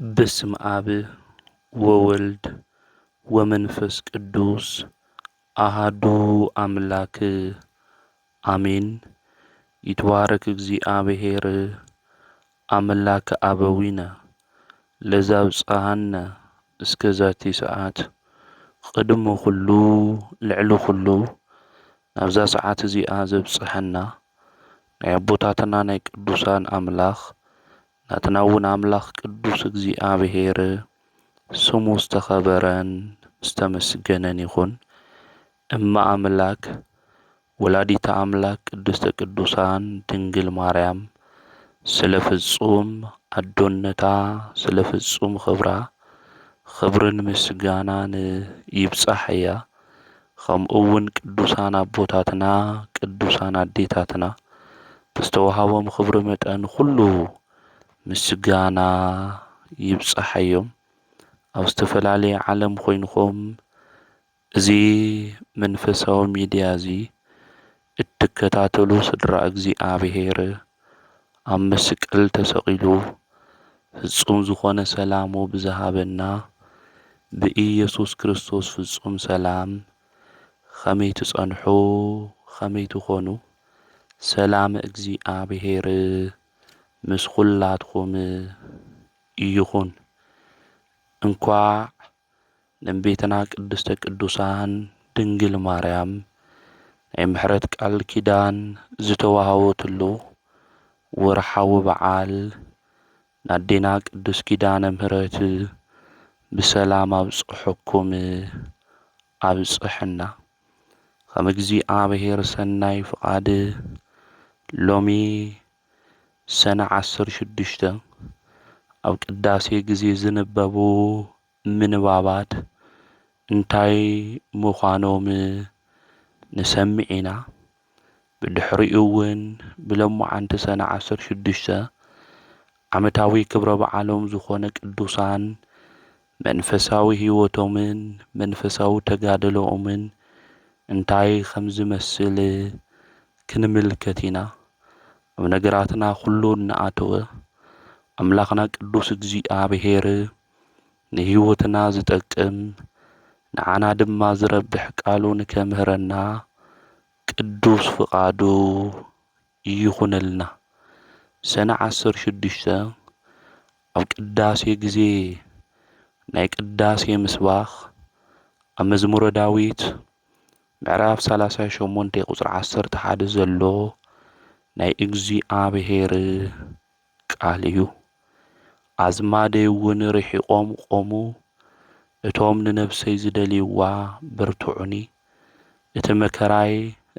بسم آب وولد ومنفس قدوس أحدو أملاك آمين. يتبارك እግዚአብሔር أملاك أبوينا لزابصهنا እስከ ዛቲ ሰዓት ቅድሞ ኩሉ ልዕሊ ኩሉ ናብዛ ሰዓት እዚኣ ዘብጽሐና ናይ ኣቦታትና ናይ ቅዱሳን ኣምላኽ ናትና እውን ኣምላኽ ቅዱስ እግዚአብሔር ስሙ ዝተኸበረን ዝተመስገነን ይኹን። እማ ኣምላክ ወላዲተ ኣምላክ ቅድስተ ቅዱሳን ድንግል ማርያም ስለ ፍጹም ኣዶነታ ስለ ፍጹም ክብራ ክብርን ምስጋናን ይብጻሕ እያ። ከምኡ እውን ቅዱሳን ኣቦታትና ቅዱሳን ኣዴታትና ብዝተወሃቦም ክብሪ መጠን ኩሉ ምስጋና ይብጻሕ እዮም። ኣብ ዝተፈላለየ ዓለም ኮይንኩም እዚ መንፈሳዊ ሚድያ እዚ እትከታተሉ ስድራ እግዚአብሔር ኣብ መስቀል ተሰቂሉ ፍጹም ዝኾነ ሰላሙ ብዝሃበና ብኢየሱስ ክርስቶስ ፍጹም ሰላም ከመይ ትጸንሑ ከመይ ትኾኑ ሰላም እግዚአብሔር ምስ ኩላትኩም ይኹን። እንኳዕ ንቤትና ቅድስተ ቅዱሳን ድንግል ማርያም ናይ ምሕረት ቃል ኪዳን ዝተዋሃበትሉ ወርሓዊ በዓል ናዴና ቅዱስ ኪዳነ ምሕረት ብሰላም ኣብጽሕኩም ኣብጽሕና። ከም እግዚአብሔር ሰናይ ፍቃድ ሎሚ ሰነ 16 ኣብ ቅዳሴ ጊዜ ዝንበቡ ምንባባት እንታይ ምዃኖም ንሰምዕ ኢና። ብድሕሪኡ እውን ብሎሙዓንቲ ሰነ 16 ዓመታዊ ክብረ በዓሎም ዝኾነ ቅዱሳን መንፈሳዊ ህይወቶምን መንፈሳዊ ተጋድሎኦምን እንታይ ከም ዝመስል ክንምልከት ኢና። ኣብ ነገራትና ኩሉ እናኣተወ ኣምላኽና ቅዱስ እግዚአብሔር ንህይወትና ዝጠቅም ንዓና ድማ ዝረብሕ ቃሉ ንከምህረና ቅዱስ ፍቃዱ ይኹነልና። ሰነ 16 ኣብ ቅዳሴ ጊዜ ናይ ቅዳሴ ምስባኽ ኣብ መዝሙረ ዳዊት ምዕራፍ 38 ቁጽሪ 11 ዘሎ ናይ እግዚአብሔር ቃል እዩ። ኣዝማደይ እውን ርሒቆም ቆሙ እቶም ንነፍሰይ ዝደልይዋ በርትዑኒ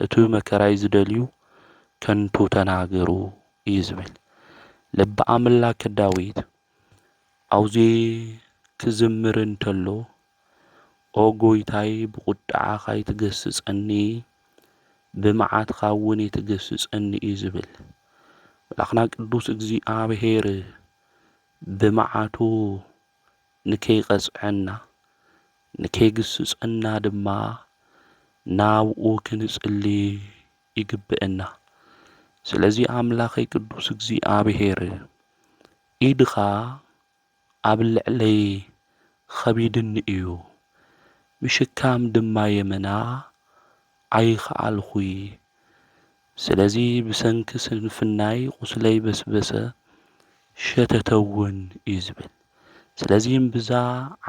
እቲ መከራይ ዝደልዩ ከንቱ ተናገሩ እዩ ዝብል ልበ ኣምላክ ዳዊት ኣውዚ ክዝምር እንተሎ ኦ ጎይታይ ብቁጣዓኻ ይትገስጸኒ ብመዓትኻ እውን ይትገስጸኒ እዩ ዝብል መልኣኽና ቅዱስ እግዚአብሔር ብመዓቱ ንከይቐጽዐና ንከይግስጸና ድማ ናብኡ ክንጽሊ ይግብአና። ስለዚ ኣምላኸይ ቅዱስ እግዚአብሔር ኢድኻ ኣብ ልዕለይ ኸቢድኒ እዩ ምሽካም ድማ የመና ኣይከኣልኹይ። ስለዚ ብሰንኪ ስንፍናይ ቁስለይ በስበሰ ሸተተውን እዩ ዝብል። ስለዚ እምብዛ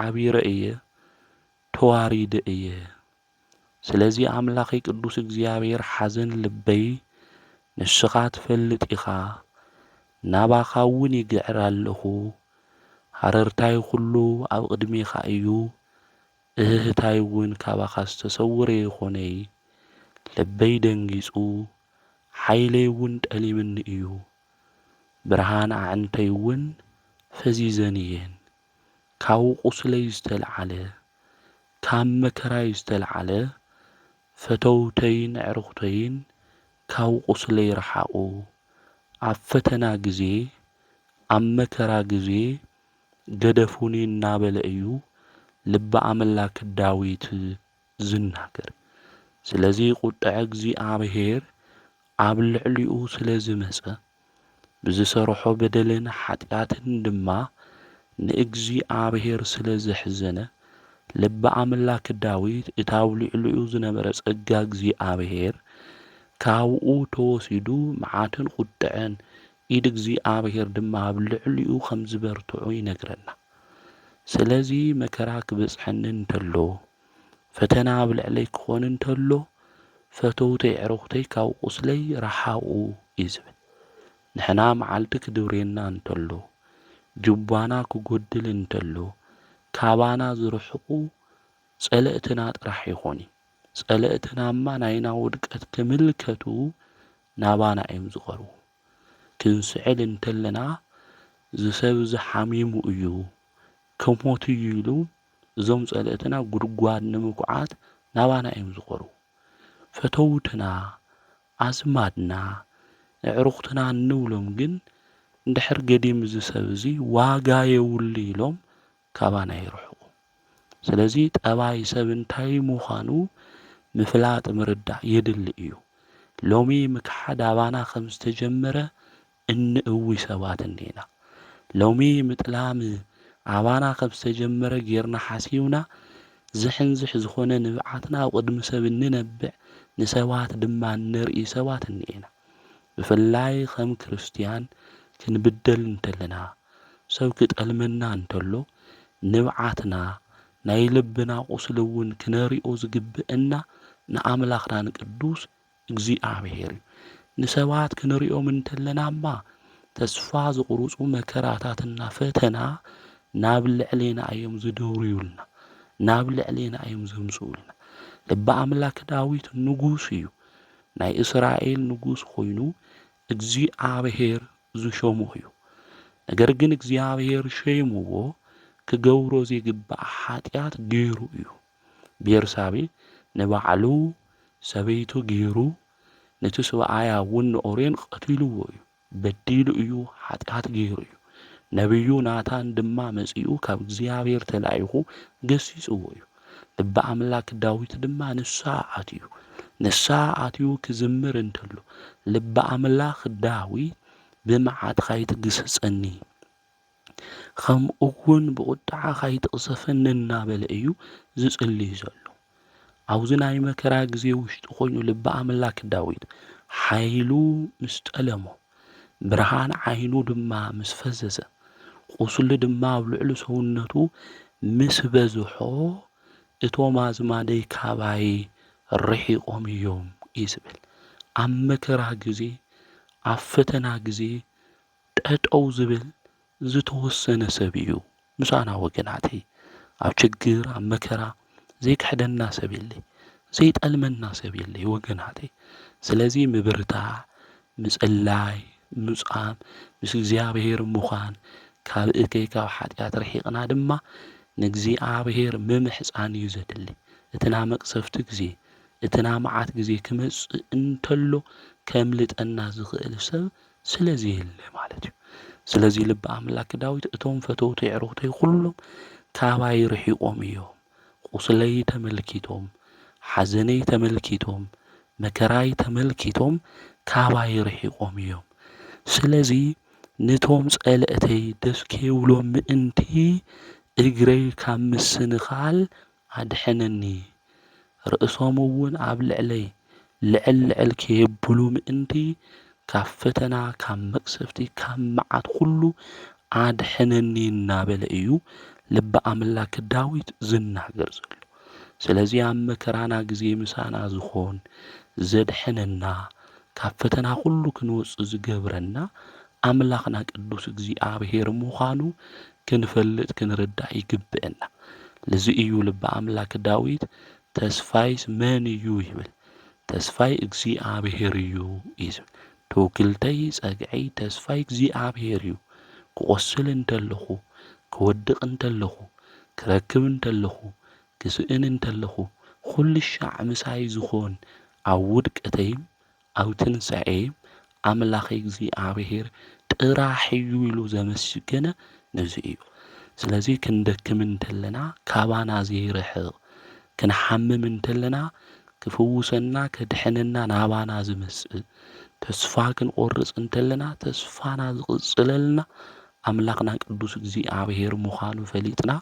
ዓቢረ እየ ተዋሪደ እየ። ስለዚ ኣምላኸይ ቅዱስ እግዚአብሔር ሓዘን ልበይ ንስኻ ትፈልጥ ኢኻ ናባኻ እውን ይግዕር ኣለኹ። ሃረርታይ ኩሉ ኣብ ቅድሜኻ እዩ እህህታይ እውን ካባኻ ዝተሰውረ ይኾነይ። ልበይ ደንጊጹ ሓይለይ እውን ጠሊምኒ እዩ። ብርሃን ኣዕንተይ እውን ፈዚዘን እየን። ካብ ቁስለይ ዝተልዓለ ካብ መከራይ ዝተልዓለ ፈተውተይን ዕርኽተይን ካብ ቁስለይ ረሓቑ። ኣብ ፈተና ጊዜ ኣብ መከራ ጊዜ ገደፉኒ እናበለ እዩ ልበ ኣምላክ ዳዊት ዝናገር። ስለዚ ቁጣዕ እግዚአብሔር ኣብ ልዕሊኡ ስለ ዝመጸ ብዝሰርሖ በደልን ኃጢአትን ድማ ንእግዚአብሔር ስለ ዘሕዘነ ልበ ኣምላክ ዳዊት እታ ኣብ ልዕሊኡ ዝነበረ ጸጋ እግዚኣብሔር ካብኡ ተወሲዱ መዓትን ቁጥዐን ኢድ እግዚኣብሔር ድማ ኣብ ልዕሊኡ ከም ዝበርትዑ ይነግረና። ስለዚ መከራ ክበጽሐኒ እንተሎ ፈተና ኣብ ልዕለይ ክኾን እንተሎ ፈተውተይ ዕሩኽተይ ካብ ቁስለይ ረሓቑ እዩ ዝብል። ንሕና መዓልቲ ክድብሬና እንተሎ ጅባና ክጐድል እንተሎ ካባና ዝርሕቑ ጸለእትና ጥራሕ ይኾኒ። ጸለእትና እማ ናይና ውድቀት ክምልከቱ ናባና እዮም ዝቐርቡ። ክንስዕል እንተለና ዝሰብ ዝሓሚሙ እዩ ከሞቱ እዩ ኢሉ እዞም ጸለእትና ጉድጓድ ንምኩዓት ናባና እዮም ዝቐርቡ። ፈተውትና ኣዝማድና ኣዕሩኽትና እንብሎም ግን እንድሕር ገዲም ዝሰብ እዙ ዋጋ የውሉ ኢሎም ካባና ይርሕቑ። ስለዚ ጠባይ ሰብ እንታይ ምዃኑ ምፍላጥ ምርዳእ የድሊ እዩ። ሎሚ ምክሓድ ኣባና ከም ዝተጀመረ እንእዊ ሰባት እንዴና። ሎሚ ምጥላም ኣባና ከም ዝተጀመረ ጌርና ሓሲብና ዝሕንዝሕ ዝኾነ ንብዓትና ኣብ ቅድሚ ሰብ እንነብዕ ንሰባት ድማ ነርኢ ሰባት እንኤና። ብፍላይ ከም ክርስቲያን ክንብደል እንተለና ሰብ ክጠልመና እንተሎ ንብዓትና ናይ ልብና ቁስሊ እውን ክነሪኦ ዝግብአና ንኣምላኽና ንቅዱስ እግዚኣብሔር እዩ። ንሰባት ክንሪኦም እንተለና እማ ተስፋ ዝቑርፁ መከራታትና ፈተና ናብ ልዕሌና እዮም ዝደውርዩልና፣ ናብ ልዕሌና እዮም ዘምጽኡልና። ልበ ኣምላክ ዳዊት ንጉስ እዩ። ናይ እስራኤል ንጉስ ኮይኑ እግዚኣብሔር ዝሾሞ እዩ። ነገር ግን እግዚኣብሔር ሸይምዎ ክገብሮ ዘይግባእ ኃጢአት ገይሩ እዩ። ቤርሳቤ ንባዕሉ ሰበይቱ ገይሩ ነቲ ሰብኣያ እውን ንኦርዮን ቀቲልዎ እዩ። በዲሉ እዩ፣ ኃጢአት ገይሩ እዩ። ነቢዩ ናታን ድማ መጺኡ ካብ እግዚኣብሔር ተላኢኹ ገሲጽዎ እዩ። ልበ ኣምላክ ዳዊት ድማ ንስሓ ኣትዩ ንስሓ ክዝምር እንተሎ ልበ ኣምላክ ዳዊት ብመዓትካ ይትግሰጸኒ ከምኡውን ብቁጣዓኻ ይትቕሰፈኒ እናበለ እዩ ዝጽልይ ዘሎ። ኣብዚ ናይ መከራ ግዜ ውሽጢ ኮይኑ ልበ ኣምላክ ዳዊት ሓይሉ ምስ ጠለሞ ብርሃን ዓይኑ ድማ ምስ ፈዘዘ ቁስሉ ድማ ኣብ ልዕሊ ሰውነቱ ምስ በዝሖ እቶም ኣዝማደይ ካባይ ርሒቆም እዮም እዩ ዝብል። ኣብ መከራ ግዜ ኣብ ፈተና ግዜ ጠጠው ዝብል ዝተወሰነ ሰብ እዩ ምሳና ወገናተይ። ኣብ ችግር ኣብ መከራ ዘይክሕደና ሰብ የለይ፣ ዘይጠልመና ሰብ የለይ ወገናተይ። ስለዚ ምብርታዕ፣ ምጽላይ፣ ምጻም ምስ እግዚኣብሔር ምዃን ካብ እከይ ካብ ኃጢአት ርሒቕና ድማ ንእግዚኣብሔር ምምሕፃን እዩ ዘድሊ። እትና መቅሰፍቲ ግዜ እትና መዓት ግዜ ክመጽእ እንተሎ ከምልጠና ዝኽእል ሰብ ስለዚ የለ ማለት እዩ። ስለዚ ልበ ኣምላክ ዳዊት እቶም ፈተውተይ ዕሩኽተይ ኩሎም ካባይ ርሒቆም እዮም። ቁስለይ ተመልኪቶም፣ ሓዘነይ ተመልኪቶም፣ መከራይ ተመልኪቶም ካባይ ርሒቆም እዮም። ስለዚ ነቶም ጸልእተይ ደስ ከይብሎም ምእንቲ እግረይ ካብ ምስንኻል ኣድሕነኒ፣ ርእሶም እውን ኣብ ልዕለይ ልዕል ልዕል ከየብሉ ምእንቲ ካብ ፈተና ካብ መቅሰፍቲ ካብ መዓት ኩሉ ኣድሕነኒ እናበለ እዩ ልበ ኣምላክ ዳዊት ዝናገር ዘሎ። ስለዚ ኣብ መከራና ግዜ ምሳና ዝኾን ዘድሕነና ካብ ፈተና ኩሉ ክንወፅእ ዝገብረና ኣምላኽና ቅዱስ እግዚኣብሔር ምዃኑ ክንፈልጥ ክንርዳእ ይግብአና። ለዚ እዩ ልበ ኣምላክ ዳዊት ተስፋይስ መን እዩ ይብል። ተስፋይ እግዚኣብሔር እዩ ይብል። ተወክልተይ ጸግዐይ ተስፋይ እግዚኣብሔር እዩ። ክቆስል እንተለኹ፣ ክወድቕ እንተለኹ፣ ክረክብ እንተለኹ፣ ክስእን እንተለኹ ኩሉ ሻዕ ምሳይ ዝኾን ኣብ ውድቀተይም ኣብ ትንሣኤም ኣምላኸይ እግዚኣብሔር ጥራሕ እዩ ኢሉ ዘመስገነ ነዚ እዩ። ስለዚ ክንደክም እንተለና ካባና ዘይርሕቕ፣ ክንሓምም እንተለና ክፍውሰና ከድሕነና ናባና ዝመጽእ፣ ተስፋ ክንቆርጽ እንተለና ተስፋና ዝቕጽለልና ኣምላኽና ቅዱስ እግዚኣብሔር ምዃኑ ፈሊጥና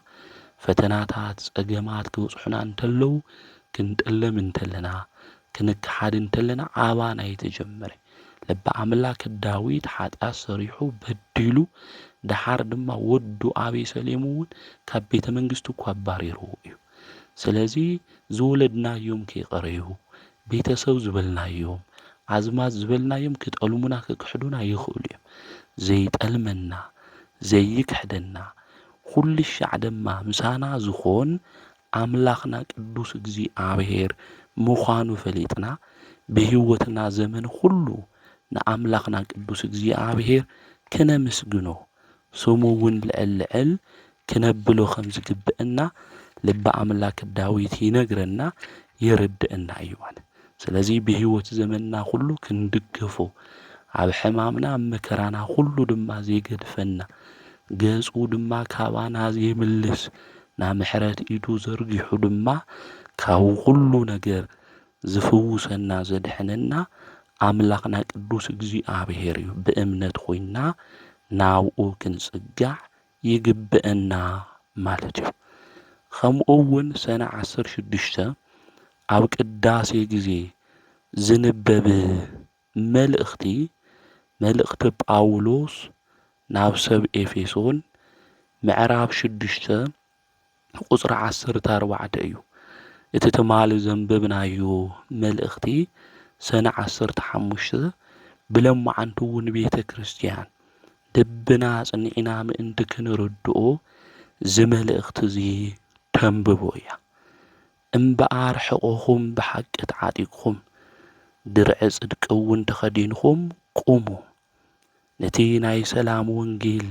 ፈተናታት ጸገማት ክበጽሑና እንተለዉ ክንጥለም እንተለና ክንክሓድ እንተለና ኣባና የተጀመረ ልበ ኣምላክ ዳዊት ኃጢአት ሰሪሑ በዲሉ ደሓር ድማ ወዱ አቤሴሎም እውን ካብ ቤተ መንግስቱ እኳ አባሪርዎ እዩ። ስለዚ ዝወለድናዮም ከይቀረዩ ቤተሰብ ዝበልናዮም አዝማት ዝበልናዮም ክጠልሙና ክክሕዱና ይኽእሉ እዮም። ዘይጠልመና ዘይክሕደና ኩሉ ሻዕ ድማ ምሳና ዝኾን ኣምላኽና ቅዱስ እግዚኣብሔር ምዃኑ ፈሊጥና ብህይወትና ዘመን ሁሉ ንኣምላኽና ቅዱስ እግዚኣብሔር ክነምስግኖ ስሙ እውን ልዕል ልዕል ክነብሎ ከም ዝግብአና ልበ ኣምላክ ዳዊት ይነግረና ይርድአና እዩ ማለት። ስለዚ ብህይወት ዘመንና ሁሉ ክንድገፎ ኣብ ሕማምና ኣብ መከራና ሁሉ ድማ ዘይገድፈና ገጹ ድማ ካባና ዘይምልስ ናብ ምሕረት ኢዱ ዘርጊሑ ድማ ካብ ሁሉ ነገር ዝፍውሰና ዘድሕነና ኣምላኽና ቅዱስ እግዚኣብሔር እዩ። ብእምነት ኮይና ናብኡ ክንጽጋዕ ይግብአና ማለት እዩ። ከምኡውን ሰነ 16 ኣብ ቅዳሴ ጊዜ ዝንበብ መልእኽቲ ጳውሎስ ናብ ሰብ ኤፌሶን ምዕራፍ 6 ቁጽሪ 14 እዩ። እቲ ትማሊ ዘንበብናዮ መልእኽቲ ሰነ 15 ብለማዓንቱ እውን ቤተ ክርስቲያን ልብና ጽኒዕና ምእንቲ ክንርድኦ ዝመልእኽቲ እዚ ተንብቦ እያ። እምበኣር ሕቆኹም ብሓቂ ተዓጢቕኹም ድርዐ ጽድቂ እውን ተኸዲንኹም ቁሙ። ነቲ ናይ ሰላም ወንጌል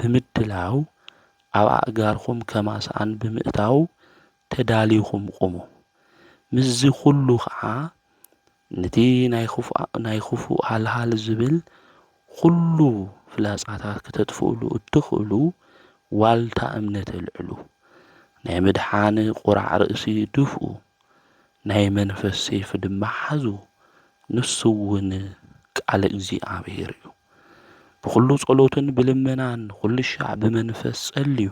ብምድላው ኣብ ኣእጋርኹም ከማስኣን ብምእታው ተዳሊኹም ቁሙ። ምዝ ኩሉ ከዓ ነቲ ናይ ክፉእ ሃልሃል ዝብል ኩሉ ፍላጻታት ክተጥፍእሉ እትኽእሉ ዋልታ እምነት ኣልዕሉ። ናይ ምድሓን ቁራዕ ርእሲ ድፍኡ፣ ናይ መንፈስ ሰይፊ ድማ ሓዙ። ንሱ እውን ቃል እግዚኣብሔር እዩ። ብኩሉ ጸሎትን ብልመናን ኩሉ ሻዕ ብመንፈስ ጸልዩ።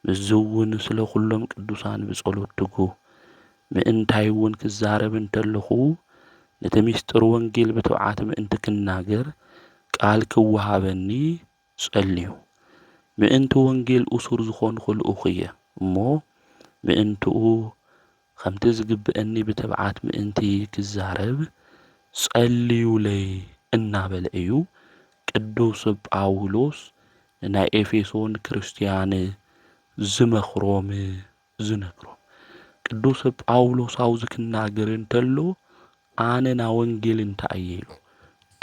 ምዝ እውን ስለ ኩሎም ቅዱሳን ብጸሎት ትጉ። ምእንታይ እውን ክዛረብ እንተለኹ ነቲ ምስጢር ወንጌል ብትብዓት ምእንቲ ክናገር ቃል ክወሃበኒ ጸልዩ። ምእንቲ ወንጌል እሱር ዝኾንኩ ልኡኽ እየ እሞ ምእንትኡ ከምቲ ዝግብአኒ ብትብዓት ምእንቲ ክዛረብ ጸልዩለይ እናበለ እዩ ቅዱስ ጳውሎስ ናይ ኤፌሶን ክርስቲያን ዝመኽሮም ዝነግሮም። ቅዱስ ጳውሎስ አውዚ ክናገር እንተሎ ኣነ ና ወንጌል እንታይ እየ ኢሉ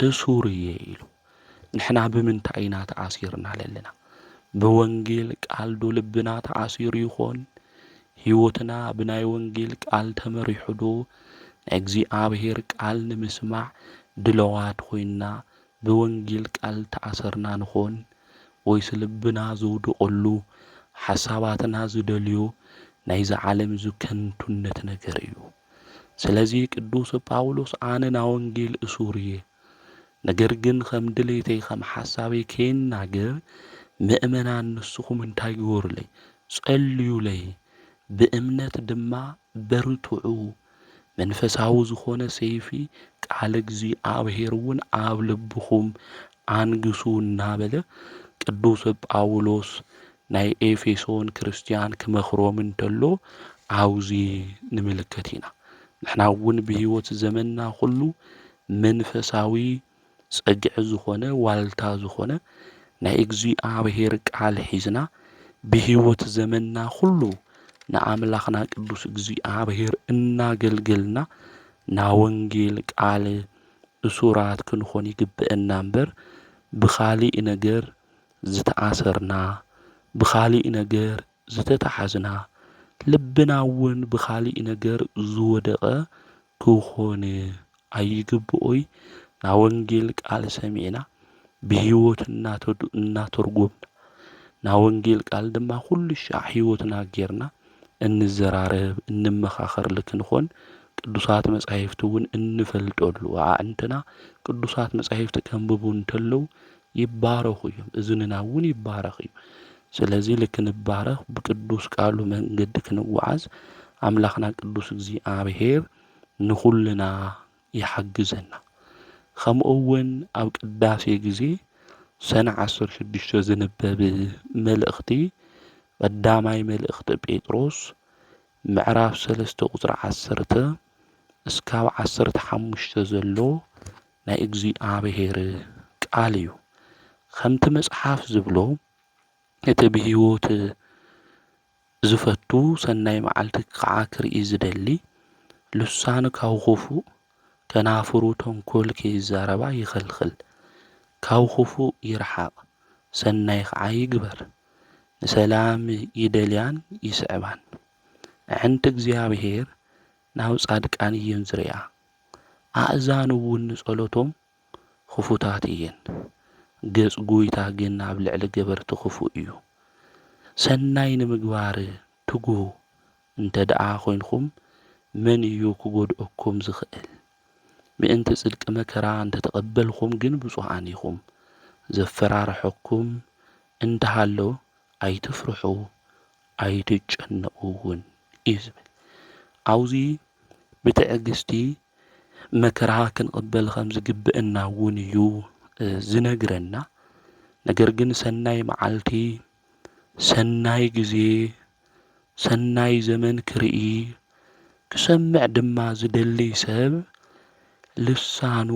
እሱር እየ ኢሉ። ንሕና ብምንታይ ኢና ተኣሲርና ለለና? ብወንጌል ቃል ዶ ልብና ተኣሲሩ ይኾን? ህይወትና ብናይ ወንጌል ቃል ተመሪሑ ዶ ናይ እግዚኣብሔር ቃል ንምስማዕ ድለዋት ኮይና ብወንጌል ቃል ተኣሰርና ንኾን? ወይስ ልብና ዘውድቐሉ ሓሳባትና ዝደልዮ ናይዚ ዓለም ዝከንቱነት ነገር እዩ? ስለዚ ቅዱስ ጳውሎስ ኣነ ና ወንጌል እሱር እየ፣ ነገር ግን ከም ድሌተይ ከም ሓሳበይ ከይናገር ምእመናን ንስኹም እንታይ ግበሩለይ? ጸልዩለይ። ብእምነት ድማ በርትዑ። መንፈሳዊ ዝኾነ ሰይፊ ቃል እግዚኣብሔር እውን ኣብ ልብኹም አንግሱ እናበለ ቅዱስ ጳውሎስ ናይ ኤፌሶን ክርስቲያን ክመኽሮም እንተሎ አውዚ ንምልከት ኢና። ንሕና እውን ብህይወት ዘመንና ሁሉ መንፈሳዊ ጸግዕ ዝኾነ ዋልታ ዝኾነ ናይ እግዚኣብሔር ቃል ሒዝና ብህይወት ዘመንና ሁሉ ንኣምላኽና ቅዱስ እግዚኣብሔር እናገልገልና ና ወንጌል ቃል እሱራት ክንኾን ይግብአና እምበር ብኻሊእ ነገር ዝተኣሰርና ብኻሊእ ነገር ዝተታሓዝና ልብና እውን ብኻሊእ ነገር ዝወደቐ ክኾን ኣይግብኦይ። ና ወንጌል ቃል ሰሚዕና ብህይወት እናተርጎምና ና ወንጌል ቃል ድማ ኩሉ ሻዕ ህይወትና ጌርና እንዘራረብ እንመኻኸር ልክንኾን ቅዱሳት መጻሕፍቲ እውን እንፈልጠሉ ኣዕንትና ቅዱሳት መጻሕፍቲ ከንብቡ እንተለው ይባረኹ እዮም፣ እዝንና እውን ይባረኽ እዩ። ስለዚ ልክንባረኽ ብቅዱስ ቃሉ መንገዲ ክንጓዓዝ ኣምላኽና ቅዱስ እግዚኣብሔር ንኹልና ይሓግዘና። ከምኡውን ኣብ ቅዳሴ ጊዜ ሰነ 16 ዝንበብ መልእኽቲ ቀዳማይ መልእኽቲ ጴጥሮስ ምዕራፍ 3 ቁፅሪ 10 እስካብ 15 ዘሎ ናይ እግዚኣብሔር ቃል እዩ። ከምቲ መጽሓፍ ዝብሎ እቲ ብህይወት ዝፈቱ ሰናይ መዓልቲ ከዓ ክርኢ ዝደሊ ልሳኑ ካብ ክፉእ ከናፍሩ ተንኰል ከይዛረባ ይኸልኽል፣ ካብ ክፉእ ይርሓቕ፣ ሰናይ ከዓ ይግበር፣ ንሰላም ይደልያን ይስዕባን። ኣዕንቲ እግዚኣብሔር ናብ ጻድቃን እየን ዝርያ፣ ኣእዛኑ እውን ንጸሎቶም ክፉታት እየን። ገጽ ጐይታ ግን ናብ ልዕሊ ገበርቲ ክፉእ እዩ። ሰናይ ንምግባር ትጉ እንተ ደኣ ኾይንኩም መን እዩ ክጐድአኩም ዝኽእል? ምእንቲ ጽድቂ መከራ እንተ ተቐበልኩም ግን ብፁዓን ኢኹም። ዘፈራርሐኩም እንተሃሎ ኣይትፍርሑ ኣይትጨነቁ እውን እዩ ዝብል። ኣብዙ ብትዕግስቲ መከራ ክንቕበል ከም ዝግብአና እውን እዩ ዝነግረና። ነገር ግን ሰናይ መዓልቲ፣ ሰናይ ጊዜ፣ ሰናይ ዘመን ክርኢ ክሰምዕ ድማ ዝደሊ ሰብ ልሳኑ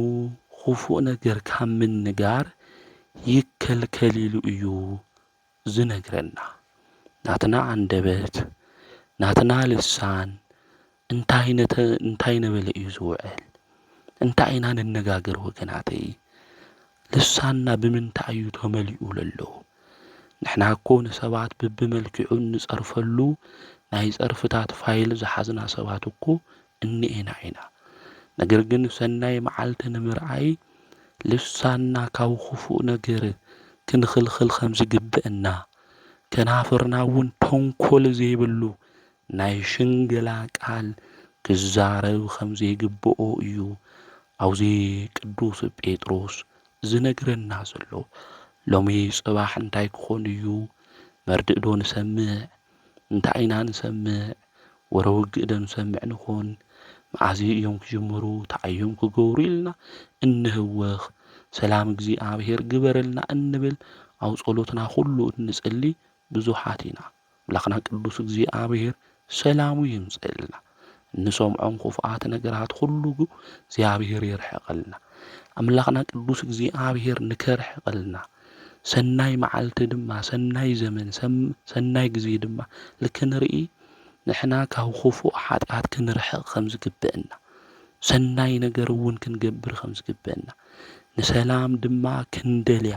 ክፉእ ነገር ካብ ምንጋር ይከልከል ኢሉ እዩ ዝነግረና። ናትና አንደበት ናትና ልሳን እንታይ ነበለ እዩ ዝውዕል? እንታይ ኢና ንነጋገር ወገናተይ? ልሳንና ብምንታይ እዩ ተመሊኡ ለሎ? ንሕና እኮ ንሰባት ብብመልክዑ እንጸርፈሉ ናይ ጸርፍታት ፋይል ዝሓዝና ሰባት እኮ እኒኤና ኢና። ነገር ግን ሰናይ መዓልቲ ንምርኣይ ልሳንና ካብ ክፉእ ነገር ክንኽልኽል ከም ዝግብአና፣ ከናፍርና እውን ተንኰል ዘይብሉ ናይ ሽንገላ ቃል ክዛረብ ከም ዘይግብኦ እዩ ኣብዚ ቅዱስ ጴጥሮስ ዝነግረና ዘሎ። ሎሚ ጽባሕ እንታይ ክኾን እዩ? መርድእ ዶ ንሰምዕ? እንታይ ኢና ንሰምዕ? ወረውግእ ዶ ንሰምዕ ንኾን? መዓዝ እዮም ክጅምሩ? እንታይ ክገብሩ ኢልና እንህወኽ። ሰላም እግዚኣብሔር ግበረልና እንብል ኣብ ጸሎትና ኩሉ እንጽሊ ብዙሓት ኢና። ኣምላኽና ቅዱስ እግዚኣብሔር ሰላሙ ይምጽአልና። እንሰምዖም ክፉኣት ነገራት ኩሉ እግዚኣብሔር የርሕቐልና። ኣምላኽና ቅዱስ እግዚኣብሔር ንከርሕቐልና ሰናይ መዓልቲ ድማ ሰናይ ዘመን ሰናይ ጊዜ ድማ ልክንርኢ ንሕና ካብ ክፉእ ኃጢአት ክንርሕቕ ከም ዝግብአና፣ ሰናይ ነገር እውን ክንገብር ከም ዝግብአና፣ ንሰላም ድማ ክንደልያ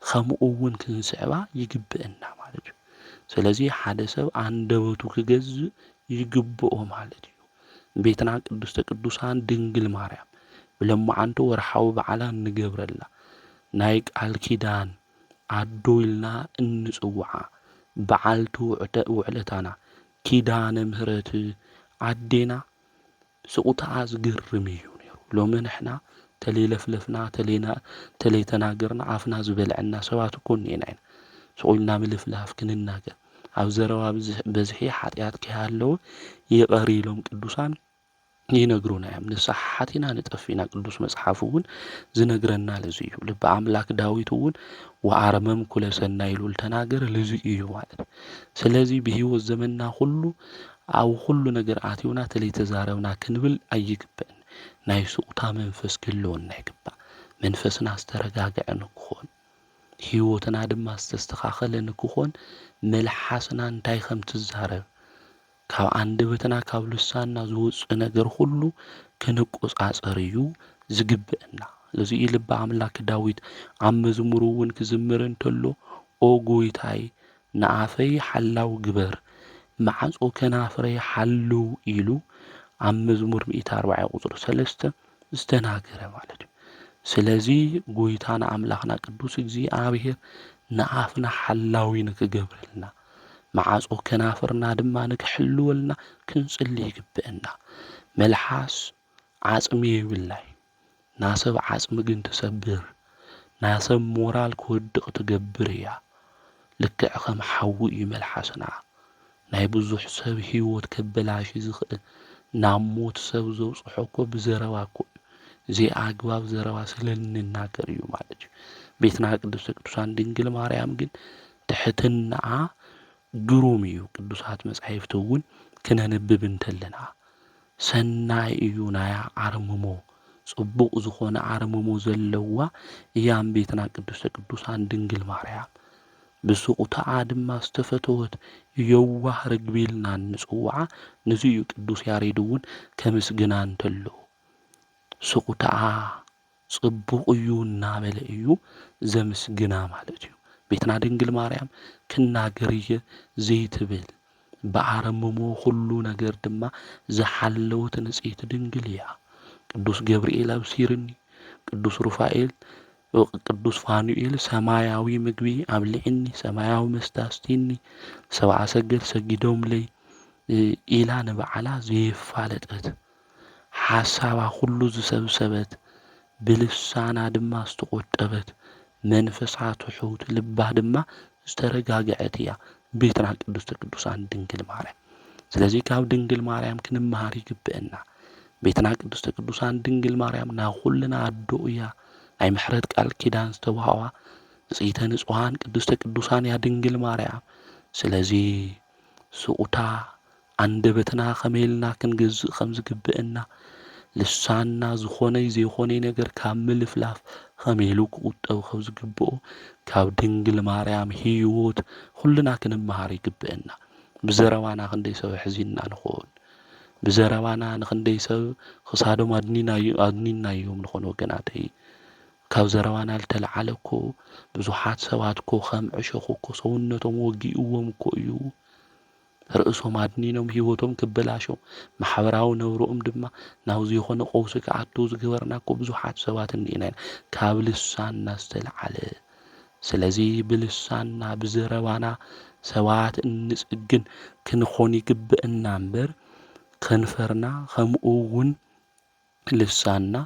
ከምኡ እውን ክንስዕባ ይግብአና ማለት እዩ። ስለዚ ሓደ ሰብ አንደበቱ ክገዝእ ይግብኦ ማለት እዩ። ቤትና ቅድስተ ቅዱሳን ድንግል ማርያም ብለማዓንቲ ወርሓዊ በዓላ እንገብረላ ናይ ቃል ኪዳን ኣዶ ኢልና እንጽውዓ በዓልቲ ውዕለታና ኪዳነ ምህረት ኣዴና ስቁታኣ ዝግርም እዩ ነይሩ። ሎሚ ንሕና ተለይለፍለፍና ተለይተናገርና ኣፍና ዝበልዐና ሰባት እኮ እኒአና ኢና። ስቑኢልና ምልፍላፍ ክንናገር ኣብ ዘረባ በዝሒ ኃጢአት ከይሃለወ ይቐር ኢሎም ቅዱሳን ይነግሩና እዮም። ንስሓት ኢና ንጠፊና። ቅዱስ መጽሓፍ እውን ዝነግረና ለዚ እዩ። ልበ ኣምላክ ዳዊት እውን ወኣርመም ኩለ ሰናይ ኢሉ ተናገረ ለዚ እዩ ማለት። ስለዚ ብህይወት ዘመንና ሁሉ ኣብ ሁሉ ነገር ኣትዩና ተለይተዛረብና ክንብል ኣይግበአን። ናይ ስቁታ መንፈስ ክህልወና ይግባእ። መንፈስና ዝተረጋግዐ ንክኾን፣ ህይወትና ድማ ዝተስተኻኸለ ንክኾን መልሓስና እንታይ ከም ትዛረብ ካብ አንደበትና ካብ ልሳንና ዝወፅእ ነገር ሁሉ ክንቆጻጸር እዩ ዝግብአና። ለዚ ልበ ኣምላክ ዳዊት ኣብ መዝሙሩ እውን ክዝምር እንተሎ ኦ ጐይታይ ንኣፈይ ሓላው ግበር ማዕጾ ከናፍረይ ሓልው ኢሉ ኣብ መዝሙር 140 ቁፅሪ 3 ዝተናገረ ማለት እዩ። ስለዚ ጐይታና ኣምላኽና ቅዱስ እግዚኣብሔር ንኣፍና ሓላዊ ንክገብረልና ማዕጾ ከናፍርና ድማ ንክሕልወልና ክንጽሊ ይግብአና። መልሓስ ዓጽሚ የብላይ ናሰብ ዓጽሚ ግን ትሰብር ናሰብ ሞራል ክወድቕ ትገብር እያ ልክዕ ከም ሓዊ እዩ መልሓስና ናይ ብዙሕ ሰብ ህይወት ከበላሽ ዝኽእል ናብ ሞት ሰብ ዘብጽሖ እኮ ብዘረባ እኮ ዘይኣግባብ ዘረባ ስለልንናገር እዩ ማለት እዩ ቤትና ቅድስቲ ቅዱሳን ድንግል ማርያም ግን ትሕትናኣ ግሩም እዩ ቅዱሳት መጻሕፍቲ እውን ክነንብብ እንተለና ሰናይ እዩ ናያ ኣርምሞ ጽቡቕ ዝኾነ ኣርምሞ ዘለዋ እያም ቤትና ቅድስቲ ቅዱሳን ድንግል ማርያም ብስቁታኣ ድማ ዝተፈተወት የዋህ ርግቢ ኢልና ንጽውዓ ነዚ እዩ ቅዱስ ያሬድ እውን ከምስግና እንተሎ ስቁታኣ ጽቡቕ እዩ እናበለ እዩ ዘምስግና ማለት እዩ ቤትና ድንግል ማርያም ክናገርየ ዘይትብል በኣረምሞ ሁሉ ነገር ድማ ዝሓለወት ንጽሕቲ ድንግል እያ ቅዱስ ገብርኤል ኣብሲርኒ ቅዱስ ሩፋኤል ቅዱስ ፋኑኤል ሰማያዊ ምግቢ ኣብልዕኒ ሰማያዊ መስተ ኣስቲኒ ሰብኣ ሰገል ሰጊዶምለይ ኢላ ንበዓላ ዘይፋለጠት ሓሳባ ሁሉ ዝሰብሰበት ብልሳና ድማ ዝተቖጠበት መንፈሳ ትሑት ልባ ድማ ዝተረጋግዐት እያ ቤትና ቅድስቲ ቅዱሳን ድንግል ማርያም ስለዚ ካብ ድንግል ማርያም ክንመሃር ይግብአና ቤትና ቅድስቲ ቅዱሳን ድንግል ማርያም ናብ ኩልና ኣዶ እያ ናይ ምሕረት ቃል ኪዳን ዝተዋህባ ንጽሕተ ንጹሃን ቅድስተ ቅዱሳን ያ ድንግል ማርያም ስለዚ ስቁታ አንደበትና ከመይልና ክንገዝእ ከም ዝግብአና ልሳና ዝኾነይ ዘይኾነይ ነገር ካብ ምልፍላፍ ከመይሉ ክቁጠብ ከም ዝግብኦ ካብ ድንግል ማርያም ህይወት ኩልና ክንመሃር ይግብአና ብዘረባና ክንደይ ሰብ ሕዚና ንኾን ብዘረባና ንክንደይ ሰብ ክሳዶም ኣድኒናዮም ንኾነ ወገናተይ ካብ ዘረባና ልተለዓለ እኮ ብዙሓት ሰባት እኮ ከም ዕሾኽ እኮ ሰውነቶም ወጊእዎም እኮ እዩ ርእሶም ኣድኒኖም ህይወቶም ክበላሾም ማሕበራዊ ነብሮኦም ድማ ናብ ዘይኮነ ቀውሲ ክኣትዉ ዝገበርና እኮ ብዙሓት ሰባት እኒአና ካብ ልሳና ዝተለዓለ ስለዚ ብልሳና ብዘረባና ሰባት እንጽግን ክንኾን ይግብአና እምበር ከንፈርና ከምኡ እውን ልሳና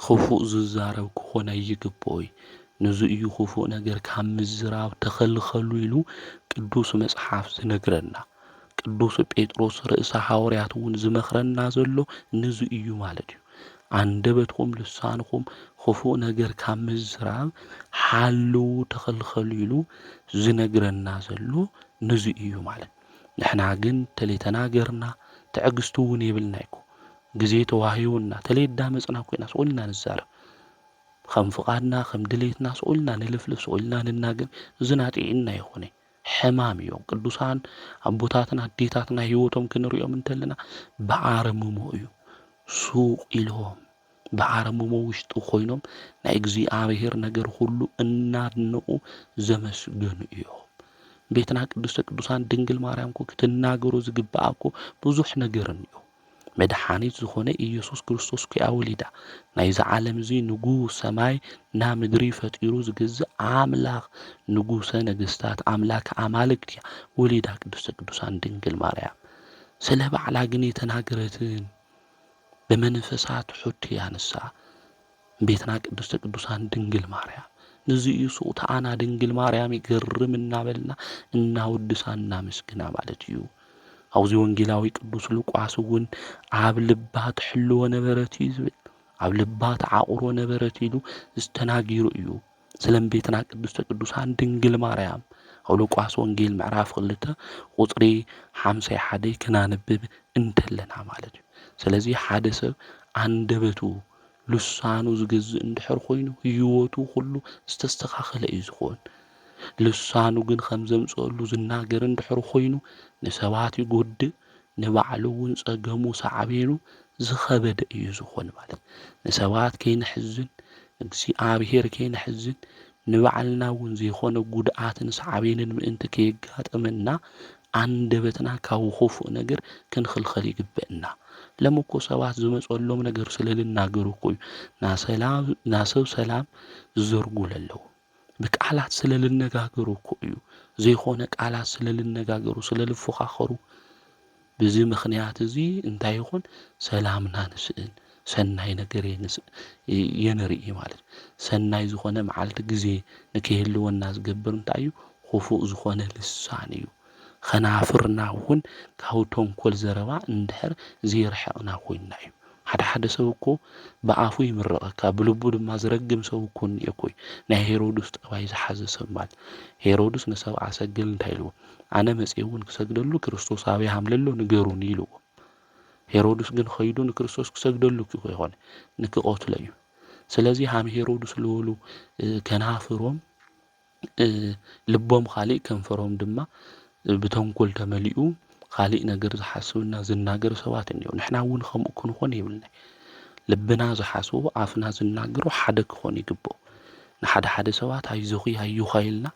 ክፉእ ዝዛረብ ክኾነ ይግብኦይ ነዚ እዩ ክፉእ ነገር ካብ ምዝራብ ተኸልኸሉ ኢሉ ቅዱስ መጽሓፍ ዝነግረና ቅዱስ ጴጥሮስ ርእሰ ሐዋርያት እውን ዝመኽረና ዘሎ ነዚ እዩ ማለት እዩ አንደበትኩም ልሳንኩም ክፉእ ነገር ካብ ምዝራብ ሓልው ተኸልኸሉ ኢሉ ዝነግረና ዘሎ ነዚ እዩ ማለት ንሕና ግን ተለይተናገርና ትዕግስቱ እውን የብልና ይኮ ግዜ ተዋሂቡና ተለይዳመፅና ኮይና ስቁልና ንዛረብ ከም ፍቓድና ከም ድሌትና ስቁልና ንልፍልፍ ስቁልና ንናገር ዝናጢዕና ይኾነ ሕማም እዮም ቅዱሳን ኣቦታትና ኣዴታትና ህይወቶም ክንሪኦም እንተለና በኣረምሞ እዩ ሱቅ ኢሎም በኣረምሞ ውሽጡ ኮይኖም ናይ እግዚኣብሔር ነገር ሁሉ እናድንቁ ዘመስገኑ እዮም ቤትና ቅድስተ ቅዱሳን ድንግል ማርያም እኮ ክትናገሩ ዝግባእ እኮ ብዙሕ ነገር እዩ መድሓኒት ዝኾነ ኢየሱስ ክርስቶስ እኮ ወሊዳ ናይዚ ዓለም እዚ ንጉስ ሰማይ ና ምድሪ ፈጢሩ ዝገዝእ ኣምላኽ ንጉሰ ነገስታት ኣምላክ ኣማልክት እያ ወሊዳ ቅድስተ ቅዱሳን ድንግል ማርያም ስለ ባዕላ ግን የተናገረትን በመንፈሳት ትሑት እያ ንሳ ቤትና ቅድስተ ቅዱሳን ድንግል ማርያም ነዚ እዩ ስቁታኣና ድንግል ማርያም ይገርም እናበልና እናውድሳ እናመስግና ማለት እዩ አውዚ ወንጌላዊ ቅዱስ ሉቃስ እውን ኣብ ልባ ትሕልዎ ነበረት እዩ ዝብል ኣብ ልባ ተዓቁሮ ነበረት ኢሉ ዝተናጊሩ እዩ ስለም ቤትና ቅድስተ ቅዱሳን ድንግል ማርያም ኣብ ሉቃስ ወንጌል ምዕራፍ 2 ቁጽሪ 51 ክናንብብ እንተለና ማለት እዩ ስለዚ ሓደ ሰብ አንደበቱ ልሳኑ ዝገዝእ እንድሕር ኮይኑ ህይወቱ ሁሉ ዝተስተኻኸለ እዩ ዝኾን ልሳኑ ግን ከም ዘምጽአሉ ዝናገር እንድሕር ኮይኑ ንሰባት ይጎድእ ንባዕሉ እውን ጸገሙ ሳዕቤኑ ዝኸበደ እዩ ዝኾን ማለት ንሰባት ከይንሕዝን እግዚኣብሔር ከይንሕዝን ንባዕልና እውን ዘይኮነ ጉድኣትን ሳዕቤንን ምእንቲ ከየጋጥመና አንደበትና ካብ ክፉእ ነገር ክንኽልኸል ይግብአና ለምኮ ሰባት ዝመጸሎም ነገር ስለልናገሩ እኮ እዩ ናሰብ ሰላም ዝዘርጉ ለለዉ ብቃላት ስለልነጋገሩ እኮ እዩ ዘይኮነ ቃላት ስለልነጋገሩ ስለልፎኻኸሩ በዚ ምኽንያት እዚ እንታይ ይኹን ሰላምና ንስእን ሰናይ ነገር የንርኢ ማለት ሰናይ ዝኾነ መዓልቲ ግዜ ንከይህልወና ዝገብር እንታይ እዩ ክፉእ ዝኾነ ልሳን እዩ ከናፍርና እውን ካብ ተንኮል ዘረባ እንድሕር ዘይርሕቕና ኮይና እዩ ሓደ ሰብ እኮ ብኣፉ ይምርቐካ ብልቡ ድማ ዝረግም ሰብ እኮ እኒአ ኮይ ናይ ሄሮድስ ጠባይ ዝሓዘ ሰብ ማለት ሄሮድስ ንሰብኣ ሰግል እንታይ ኢልዎ ኣነ መፅእ እውን ክሰግደሉ ክርስቶስ ኣበይ ሃምለሎ ንገሩኒ ኢልዎ ሄሮድስ ግን ኸይዱ ንክርስቶስ ክሰግደሉ ይኮነ ንክቆትሎ እዩ ስለዚ ሃም ሄሮድስ ዝበሉ ከናፍሮም ልቦም ካሊእ ከንፈሮም ድማ ብተንኮል ተመሊኡ ካሊእ ነገር ዝሓስብና ዝናገር ሰባት እኒአው ንሕና እውን ከምኡ ክንኾን የብልና ልብና ዝሓስቦ ኣፍና ዝናገሮ ሓደ ክኾን ይግብኦ ንሓደ ሰባት ኣይዞኺ ኢልና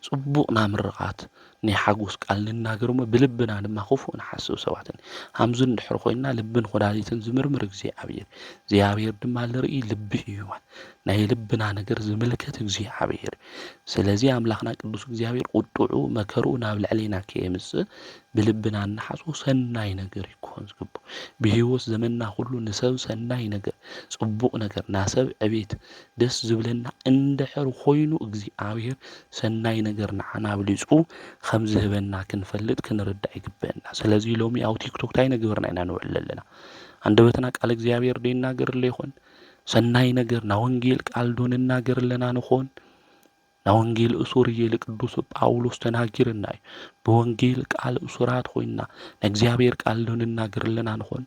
ጽቡቕና ምርቓት ናይ ሓጎስ ቃል ንናገር እሞ ብልብና ድማ ክፉእ ንሓስብ ሰባት ሃምዚ እንድሕር ኮይና ልብን ኩላሊትን ዝምርምር እግዚኣብሔር ድማ ዝርኢ ልቢ እዩ ማለት ናይ ልብና ነገር ዝምልከት እግዚኣብሔር ስለዚ ኣምላኽና ቅዱስ እግዚኣብሔር ቁጥዑ መከሩ ናብ ልዕሊና ከየምጽእ ብልብና ንሓስቦ ሰናይ ነገር ይኮን ዝግብኦ ብህይወት ዘመንና ሁሉ ንሰብ ሰናይ ነገር ጽቡቕ ነገር ናሰብ ዕቤት ደስ ዝብለና እንድሕር ኮይኑ እግዚኣብሔር ሰናይ ነገር ንዓና ብሊጹ ከም ዝህበና ክንፈልጥ ክንርዳእ ይግበአና ስለዚ ሎሚ ኣብ ቲክቶክ ታይ ነገርና ኢና ንውዕል ኣለና አንደበትና ቃል እግዚአብሔር ዲናገር ለይኾን ሰናይ ነገር ና ወንጌል ቃል ዶ ንናገር ለና ንኾን ና ወንጌል እሱር ቅዱስ ጳውሎስ ተናጊርና በወንጌል ቃል እሱራት ኮይና እግዚአብሔር ቃል ዶ ንናገር ለና ንኾን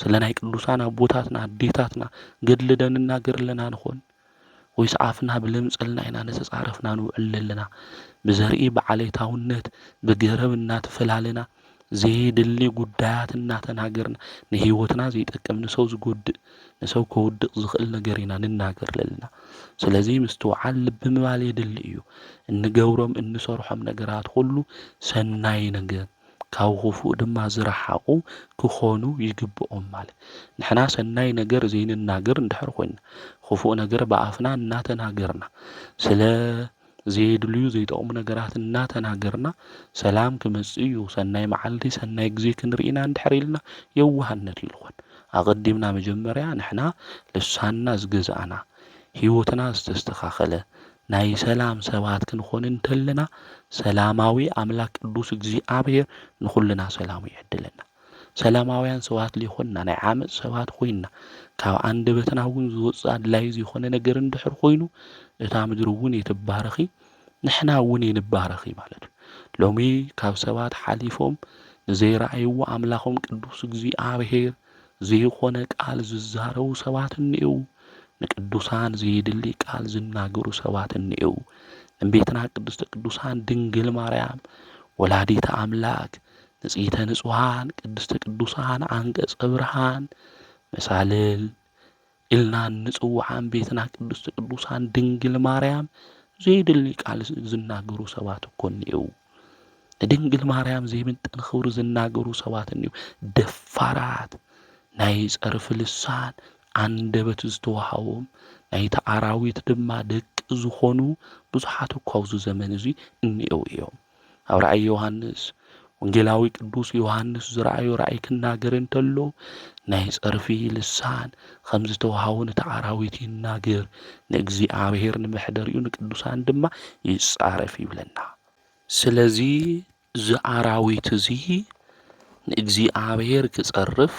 ስለናይ ቅዱሳን አቦታትና አዴታትና ገድል ዶ ንናገር ለና ንኾን ወይስ አፍና ብለምጽልና ኢና ነተጻረፍና ንውዕል ለና ብዘርኢ በዓለታውነት በገረብ እናተፈላለና ዘይድሊ ጉዳያት እናተናገርና ንህይወትና ዘይጠቅም ንሰው ዝጎድእ ንሰው ከውድቕ ዝኽእል ነገር ኢና ንናገር ለና ስለዚ ምስተውዓል ልብ ምባል የድሊ እዩ እንገብሮም እንሰርሖም ነገራት ሁሉ ሰናይ ነገር ካብ ክፉእ ድማ ዝረሓቁ ክኾኑ ይግብኦም ማለት ንሕና ሰናይ ነገር ዘይንናገር እንድሕር ኮይና ክፉእ ነገር በአፍና እናተናገርና ስለ ዘይድልዩ ዘይጠቕሙ ነገራት እናተናገርና ሰላም ክመጽእ እዩ ሰናይ መዓልቲ ሰናይ ግዜ ክንርኢና እንድሕር ኢልና የዋህነት ይልኾን ኣቐዲምና መጀመርያ ንሕና ልሳንና ዝገዛእና ህይወትና ዝተስተኻኸለ ናይ ሰላም ሰባት ክንኾን እንተለና ሰላማዊ ኣምላክ ቅዱስ እግዚኣብሔር ንኹልና ሰላም ይዕድለና ሰላማውያን ሰባት ሊኾንና ናይ ዓመፅ ሰባት ኮይና ካብ አንደበትና እውን ዝወፅእ ኣድላይ ዝኾነ ነገር እንድሕር ኮይኑ እታ ምድሪ እውን የተባረኺ ንሕና እውን የንባረኺ ማለት ሎሚ ካብ ሰባት ሓሊፎም ዘይረኣይዎ ኣምላኾም ቅዱስ እግዚኣብሔር ዘይኾነ ቃል ዝዛረቡ ሰባት እኒአው ንቅዱሳን ዘይድሊ ቃል ዝናገሩ ሰባት እኒአው እምቤትና ቅድስተ ቅዱሳን ድንግል ማርያም ወላዲተ አምላክ ንጽሕተ ንጹሃን ቅድስተ ቅዱሳን አንቀጸ ብርሃን መሳልል ኢልና ንጽዋዓን ቤትና ቅድስተ ቅዱሳን ድንግል ማርያም ዘይድሊ ቃል ዝናገሩ ሰባት እኮ እኒአው ድንግል ማርያም ዘይምጥን ክብሪ ዝናገሩ ሰባት እኒአው ደፋራት ናይ ጸርፍ ልሳን አንደበት ዝተዋሃቦም ናይ ተኣራዊት ድማ ደቂ ዝኾኑ ብዙሓት እኮ ኣብዚ ዘመን እዚ እኒአው እዮም ኣብ ራእይ ዮሐንስ ወንጌላዊ ቅዱስ ዮሐንስ ዝረአዮ ራእይ ክናገር እንተሎ ናይ ጸርፊ ልሳን ከም ዝተዋሃቦ ንተኣራዊት ይናገር ንእግዚአብሔር ንምሕደሪኡ ንቅዱሳን ድማ ይጻረፍ ይብለና ስለዚ ዝኣራዊት እዚ ንእግዚአብሔር ክጸርፍ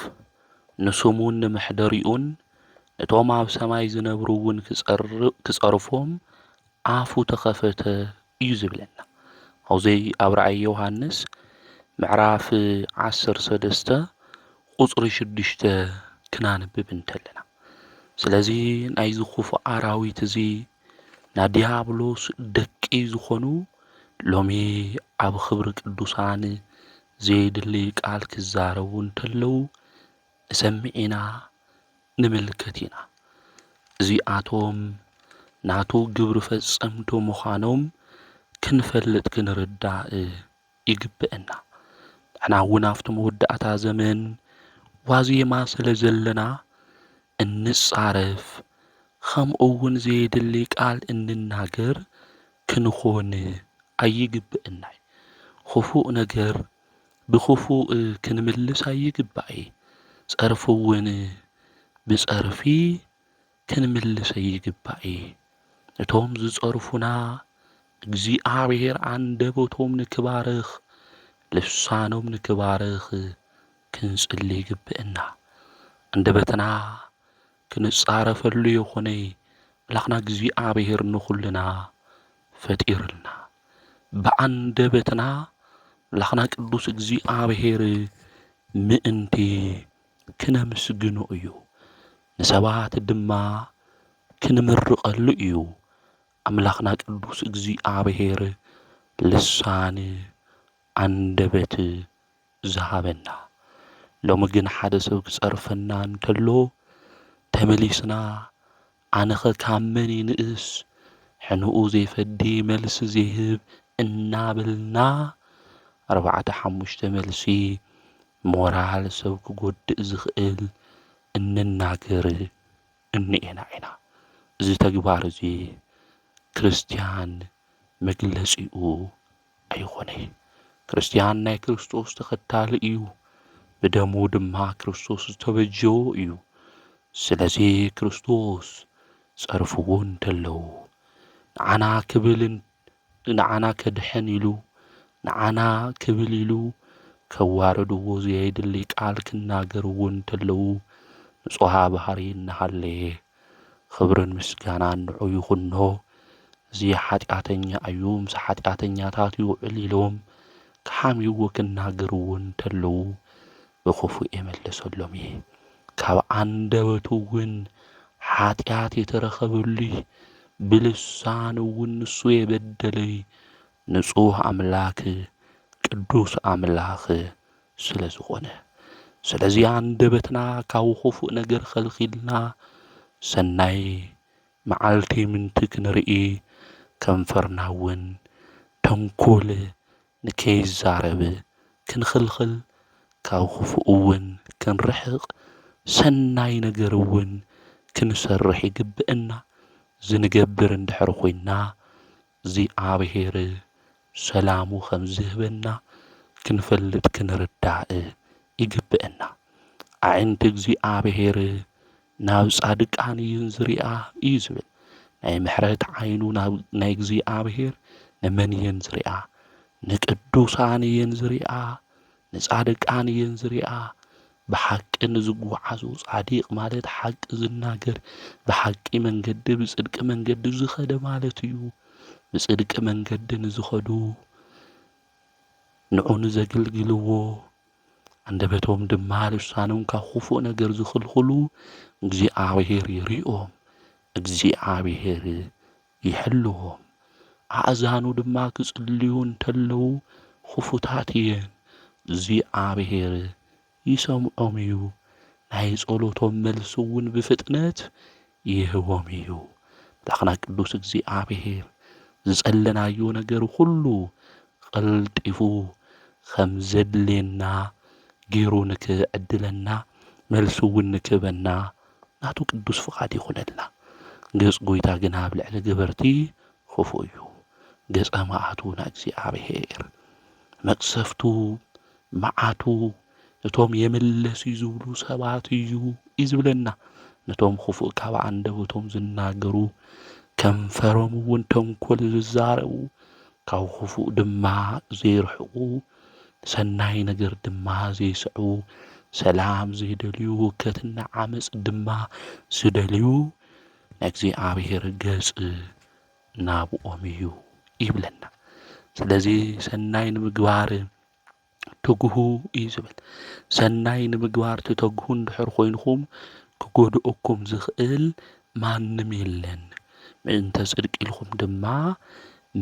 ንስሙን ንምሕደሪኡን ነቶም ኣብ ሰማይ ዝነብሩውን ክጸርፎም ኣፉ ተኸፈተ እዩ ዝብለና ኣብዘይ ኣብ ራእይ ዮሐንስ ምዕራፍ 13 ቁጽሪ 6 ክናንብብ እንተለና ስለዚ ናይ ዝኹፉ ኣራዊት እዚ ናዲያብሎስ ደቂ ዝኾኑ ሎሚ ኣብ ክብሪ ቅዱሳን ዘይድሊ ቃል ክዛረቡ እንተለው ሰሚዕና ንምልከት ኢና እዚኣቶም ናቱ ግብሪ ፈጸምቶ ምዃኖም ክንፈልጥ ክንርዳእ ይግብአና ንሕና እውን ኣብቲ መወዳእታ ዘመን ዋዜማ ስለ ዘለና እንጻረፍ ከምኡ እውን ዘይድሊ ቃል እንናገር ክንኾን ኣይግብአና ክፉእ ነገር ብክፉእ ክንምልስ ኣይግባእ ጸርፍ እውን ብጸርፊ ክንምልሰ ይግባእ። እቶም ዝጸርፉና እግዚአብሔር አንደበቶም ንክባርኽ ልሳኖም ንክባርኽ ክንጽሊ ይግብአና። አንደበትና ክንጻረፈሉ የኾነ አምላኽና እግዚአብሔር ንኹልና ፈጢርልና። በአንደበትና አምላኽና ቅዱስ እግዚአብሔር ምእንቲ ክነምስግኖ እዩ። ንሰባት ድማ ክንምርቐሉ እዩ። አምላኽና ቅዱስ እግዚአብሔር ልሳን አንደበት ዝሃበና። ሎሚ ግን ሓደ ሰብ ክጸርፈና እንተሎ ተመሊስና ኣነኸ ካብ መን ይንእስ ሕንኡ ዘይፈዲ መልሲ ዘይህብ እናበልና 4-5 መልሲ ሞራል ሰብ ክጐድእ ዝኽእል እንናገር እኒአና ኢና። እዚ ተግባር እዚ ክርስቲያን መግለጺኡ ኣይኾነ። ክርስቲያን ናይ ክርስቶስ ተኸታሊ እዩ። ብደሙ ድማ ክርስቶስ ዝተበጀዎ እዩ። ስለዚ ክርስቶስ ጸርፍዎ እንተለዉ ንዓና ክብልን ንዓና ከድሐን ኢሉ ንዓና ክብል ኢሉ ከዋረድዎ ዘየድሊ ቃል ክናገርዎ እንተለዉ ንጹሃ ባሕሪ እናሃለየ ክብርን ምስጋናን ንዑ ይኹኖ። እዚ ኃጢአተኛ እዩ ምስ ኃጢአተኛታት ይውዕል ኢሎም ክሓምይዎ ክናገርዎ እንተለዉ ብኽፉእ የመለሰሎም እየ። ካብ አንደበቱ እውን ኃጢአት የተረኸበሉ ብልሳን እውን ንሱ የበደለይ ንጹህ አምላክ ቅዱስ አምላኽ ስለ ዝኾነ ስለዚ አንደበትና ካብ ክፉእ ነገር ኸልኺልና ሰናይ መዓልቲ ምንቲ ክንርኢ ከንፈርና እውን ተንኰል ንከይዛረብ ክንኽልኽል ካብ ክፉእ እውን ክንርሕቕ ሰናይ ነገር እውን ክንሰርሕ ይግብአና። ዝንገብር እንድሕር ኾይንና እግዚአብሔር ሰላሙ ከም ዝህበና ክንፈልጥ ክንርዳእ ይግብአና። ኣዒንቲ እግዚአብሔር ናብ ጻድቃን እየን ዝሪኣ እዩ ዝብል ናይ ምሕረት ዓይኑ ናይ እግዚአብሔር ንመን እየን ዝሪኣ? ንቅዱሳን እየን ዝሪኣ፣ ንጻድቃን እየን ዝሪኣ። ብሓቂ ንዝጓዓዙ ጻዲቕ ማለት ሓቂ ዝናገር ብሓቂ መንገዲ ብጽድቂ መንገዲ ዝኸደ ማለት እዩ። ብጽድቂ መንገዲ ንዝኸዱ ንዑ ንዘገልግልዎ አንደበቶም ድማ ልሳኖም ካብ ክፉእ ነገር ዝኽልኽሉ እግዚአብሔር ይሪኦም፣ እግዚአብሔር ይሕልዎም። ኣእዛኑ ድማ ክጽልዩ እንተለዉ ክፉታት እየን፣ እግዚአብሔር ይሰምዖም እዩ። ናይ ጸሎቶም መልሲ እውን ብፍጥነት ይህቦም እዩ። አምላኽና ቅዱስ እግዚአብሔር ዝጸለናዮ ነገር ሁሉ ቐልጢፉ ከም ዘድልየና ገይሩ ንክዕድለና መልሲ እውን ንክህበና ናቱ ቅዱስ ፍቓድ ይኹነልና። ገጽ ጐይታ ግን ኣብ ልዕሊ ገበርቲ ክፉእ እዩ። ገጸ መዓቱ ንእግዚአብሔር መቅሰፍቱ መዓቱ እቶም የመለሱ ዝብሉ ሰባት እዩ ዝብለና። ነቶም ክፉእ ካብ አንደበቶም ዝናገሩ ከንፈሮም እውን ተንኰል ዝዛረቡ ካብ ክፉእ ድማ ዘይርሕቑ ሰናይ ነገር ድማ ዘይስዕቡ ሰላም ዘይደልዩ ውከትና ዓመፅ ድማ ዝደልዩ እግዚአብሔር ገጽ ናብኦም እዩ ይብለና። ስለዚ ሰናይ ንምግባር ትጉሁ እዩ ዝብል። ሰናይ ንምግባር ትተግሁ እንድሕር ኾይንኩም ክጎድአኩም ዝኽእል ማንም የለን። ምእንተ ጽድቂ ኢልኩም ድማ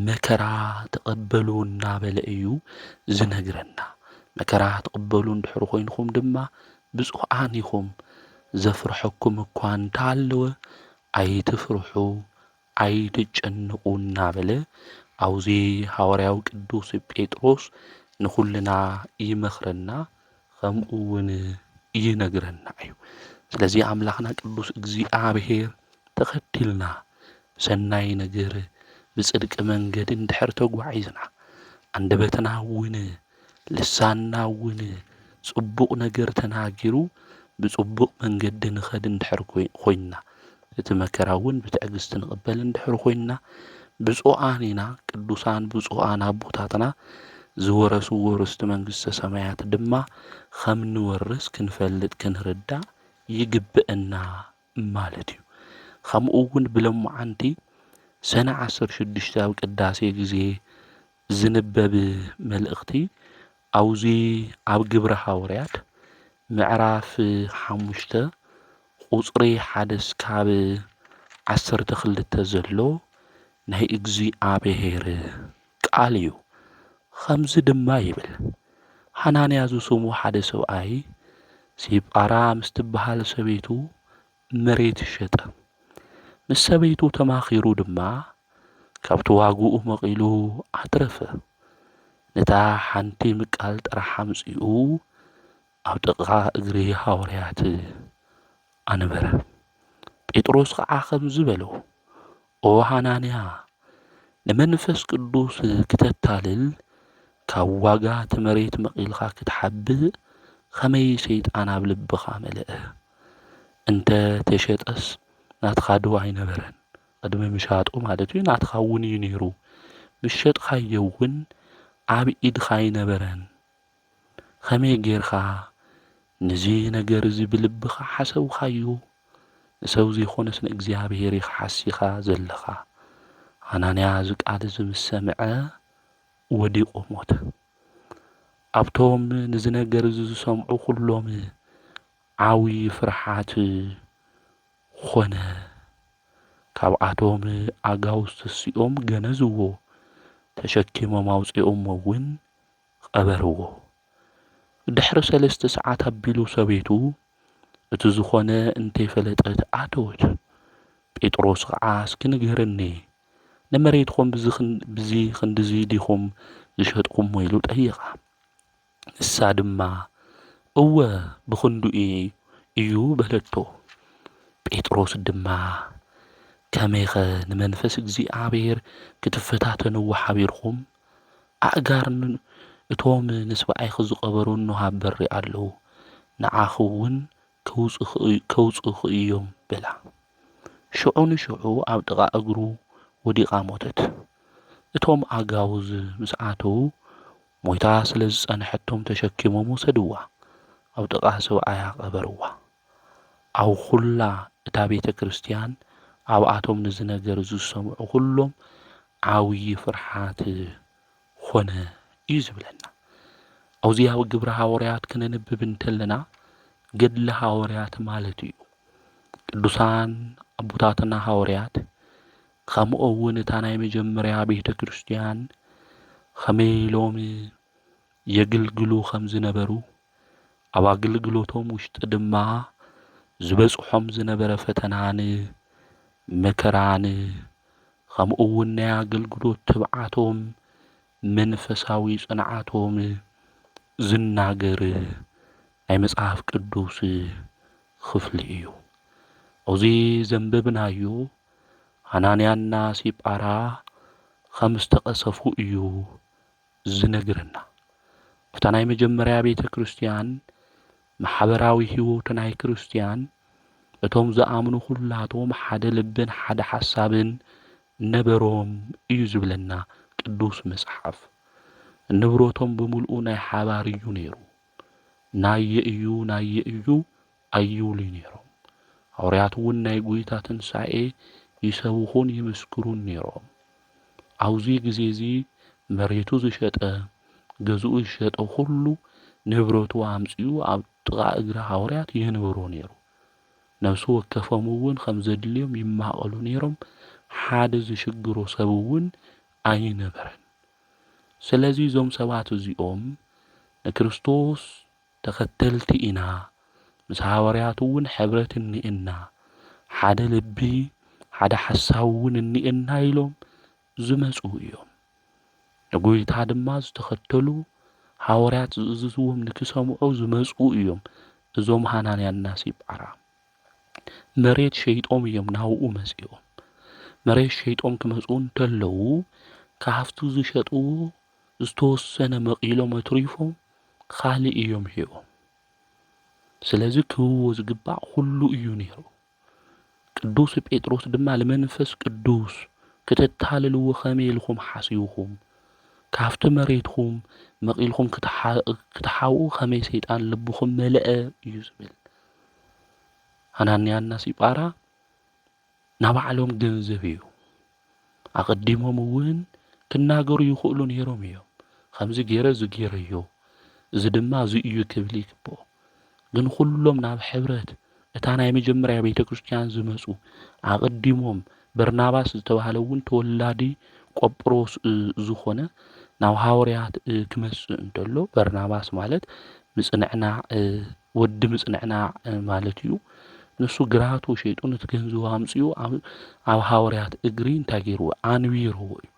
መከራ ተቐበሉ እናበለ እዩ ዝነግረና። መከራ ተቐበሉ እንድሕር ኾይንኩም ድማ ብፁዓን ኢኹም። ዘፍርሐኩም እኳ እንተሃለወ ኣይትፍርሑ ኣይትጨንቁ እናበለ አውዚ ሐዋርያው ቅዱስ ጴጥሮስ ንኹልና ይመኽረና ከምኡ እውን ይነግረና እዩ። ስለዚ አምላኽና ቅዱስ እግዚአብሔር ተኸቲልና ሰናይ ነገር ብጽድቂ መንገድ እንድሕር ተጓዒዝና አንደበትና እውን ልሳንና እውን ጽቡቕ ነገር ተናጊሩ بصبق من قد نخد اندحر خوينا تمكراون بتعجز نقبل اندحر خوينا بصوانينا قدوسان بصوان ابوتاتنا زورس ورست منقسته سمايات دما خم نورس كنفلط كنردا يجبئنا مالتي خمؤون بلمعنتي سنة 16 قداسي غزي زنبب ملእኽቲ أوزي أب جبر حوريات معراف حمشته قصري حدث كاب 12 زلو نهي اجزي آبهير قاليو خمز دما يبل حنانيا زو سمو حدث وآي سيبقارا مستبحال سبيتو مريت الشتاء مس سبيتو تماخيرو دما كابتو واقو مقيلو أترفه نتا حنتي مقال طرح مصيو أو دقا اغري حوريات أنبره ጴጥሮስ ከዓ ከም ዝበሎ ኦ ሓናንያ ንመንፈስ ቅዱስ ክትታልል ካብ ዋጋ ትመሬት መቂልካ ክትሓብእ ከመይ ሰይጣን ኣብ ልብኻ መልአ እንተ ተሸጠስ ናትኻ ዶ ኣይነበረን ቅድሚ ምሻጡ ማለት እዩ ናትኻ እውን እዩ ነይሩ ምሸጥካዮ እውን ኣብ ኢድኻ ኣይነበረን ከመይ ጌርካ ነዚ ነገር እዚ ብልብኻ ሓሰብካዮ ንሰው ዘይኮነስ ንእግዚአብሔር ይሓሲኻ ዘለኻ ሓናንያ ዝቃል ዝምሰምዐ ወዲቁ ሞተ ኣብቶም ነዚ ነገር ዝሰምዑ ኩሎም ዓዊ ፍርሓት ኾነ ካብኣቶም ኣጋውስቲ ሲኦም ገነዝዎ ተሸኪሞም ኣውፂኦም እውን ቀበርዎ ድሕሪ 3 ሰዓት ኣቢሉ ሰቤቱ እቲ ዝኾነ እንተይፈለጠት ኣተወት ጴጥሮስ ከዓ እስኪ ንገረኒ ንመሬትኩም ብዚ ክንድዚ ዲኹም ዝሸጥኩም ኢሉ ጠይቃ ንሳ ድማ እወ ብኽንዱ እዩ በለቶ ጴጥሮስ ድማ ከመይኸ ንመንፈስ እግዚኣብሔር ክትፈታተንዎ ሓቢርኩም ኣእጋርን እቶም ንስብኣይ ዝቐበሩ ንሃብ በሪ ኣለዉ ንዓኹ እውን ከውፅኽ እዮም በላ ሽዑ ንሽዑ ኣብ ጥቓ እግሩ ወዲቓ ሞተት እቶም ኣጋውዝ ምስ ኣተዉ ሞይታ ስለ ዝጸንሐቶም ተሸኪሞም ወሰድዋ ኣብ ጥቓ ሰብኣያ ቀበርዋ ኣብ ኩላ እታ ቤተ ክርስቲያን ኣብኣቶም ነዚ ነገር ዝሰምዑ ኩሎም ዓብዪ ፍርሓት ኾነ እዩ ዝብለና ኣብዚ ኣብ ግብረ ሐዋርያት ክነንብብ እንተለና ገድለ ሐዋርያት ማለት እዩ ቅዱሳን ኣቦታትና ሐዋርያት ከምኡ እውን እታ ናይ መጀመርያ ቤተ ክርስቲያን ከመይ ኢሎም የግልግሉ ከም ዝነበሩ ኣብ ኣገልግሎቶም ውሽጢ ድማ ዝበፅሖም ዝነበረ ፈተናን መከራን ከምኡ እውን ናይ ኣገልግሎት ትብዓቶም መንፈሳዊ ጽንዓቶም ዝናገር ናይ መጽሐፍ ቅዱስ ክፍሊ እዩ ኣብዚ ዘንበብናዮ ሓናንያና ሲጳራ ከም ዝተቐሰፉ እዩ ዝነግረና እታ ናይ መጀመርያ ቤተ ክርስቲያን ማሕበራዊ ህይወት ናይ ክርስቲያን እቶም ዝኣምኑ ኩላቶም ሓደ ልብን ሓደ ሓሳብን ነበሮም እዩ ዝብለና ቅዱስ መጽሓፍ ንብሮቶም ብምልኡ ናይ ሓባር እዩ ነይሩ ናየ እዩ ኣይውሉ ነይሮም ሐዋርያት እውን ናይ ጎይታ ትንሣኤ ይሰብኹን ይምስክሩን ነይሮም ኣብዚ ግዜ እዚ መሬቱ ዝሸጠ ገዝኡ ዝሸጠ ሁሉ ንብረቱ ኣምፂኡ ኣብ ጥቓ እግሪ ሐዋርያት ይንብሮ ነይሩ ነፍሱ ወከፎም እውን ከም ዘድልዮም ይማቐሉ ነይሮም ሓደ ዝሽግሮ ሰብ እውን ኣይነበረን ስለዚ እዞም ሰባት እዚኦም ንክርስቶስ ተኸተልቲ ኢና ምስ ሐዋርያት እውን ሕብረት እኒአና ሓደ ልቢ ሓደ ሓሳብ እውን እኒአና ኢሎም ዝመፁ እዮም ንጎይታ ድማ ዝተኸተሉ ሐዋርያት ዝእዝዝዎም ንክሰምዑ ዝመፁ እዮም እዞም ሓናንያና ሲጳራ መሬት ሸይጦም እዮም ናብኡ መፂኦም መሬት ሸይጦም ክመፁ እንተለዉ ካፍቱ ዝሸጡ ዝተወሰነ መቂሎም ኣትሪፎም ካልእ እዮም ሂቦም ስለዚህ ክህብዎ ዝግባእ ኩሉ እዩ ነይሩ። ቅዱስ ጴጥሮስ ድማ ለመንፈስ ቅዱስ ክትታልልዎ ከመይ ኢልኩም ሓሲብኩም ካብቲ መሬትኩም መቂልኩም ክትሓውኡ ከመይ ሰይጣን ልብኩም መለአ እዩ ዝብል። ሐናንያና ሲጳራ ናባዕሎም ገንዘብ እዩ ኣቀዲሞም እውን ክናገሩ ይኽእሉ ነይሮም እዮም። ከምዚ ገይረ ዝገይረዮ እዚ ድማ እዚ እዩ ክብል ይግብኦ። ግን ኩሎም ናብ ሕብረት እታ ናይ መጀመርያ ቤተ ክርስቲያን ዝመፁ ኣቀዲሞም በርናባስ ዝተባሃለ እውን ተወላዲ ቆጵሮስ ዝኾነ ናብ ሃዋርያት ክመጽእ እንተሎ በርናባስ ማለት ምጽንዕናዕ ወዲ ምጽንዕናዕ ማለት እዩ። ንሱ ግራቱ ሸይጡ ነቲ ገንዘቡ ኣምጽኡ ኣብ ሃዋርያት እግሪ እንታይ ገይርዎ ኣንቢርዎ እዩ።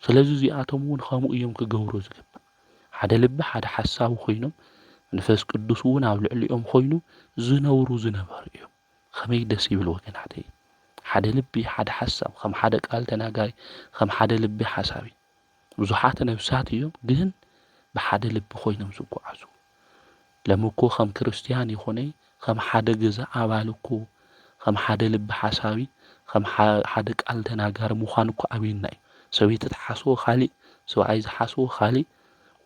ስለዚ እዚኣቶም እውን ከምኡ እዮም ክገብሩ ዝግባእ። ሓደ ልቢ ሓደ ሓሳብ ኮይኖም መንፈስ ቅዱስ እውን ኣብ ልዕሊኦም ኮይኑ ዝነብሩ ዝነበሩ እዮም። ከመይ ደስ ይብል ወገናተይ! ሓደ ልቢ ሓደ ሓሳብ ከም ሓደ ቃል ተናጋሪ ከም ሓደ ልቢ ሓሳቢ ብዙሓት ነብሳት እዮም ግን ብሓደ ልቢ ኮይኖም ዝጓዓዙ። ለምኮ ከም ክርስቲያን ይኾነይ ከም ሓደ ገዛ ኣባል እኮ ከም ሓደ ልቢ ሓሳቢ ከም ሓደ ቃል ተናጋሪ ምዃን እኮ ኣብይና እዩ። ሰበይቲ ዝሓስቦ ካሊእ፣ ሰብኣይ ዝሓስቦ ካሊእ፣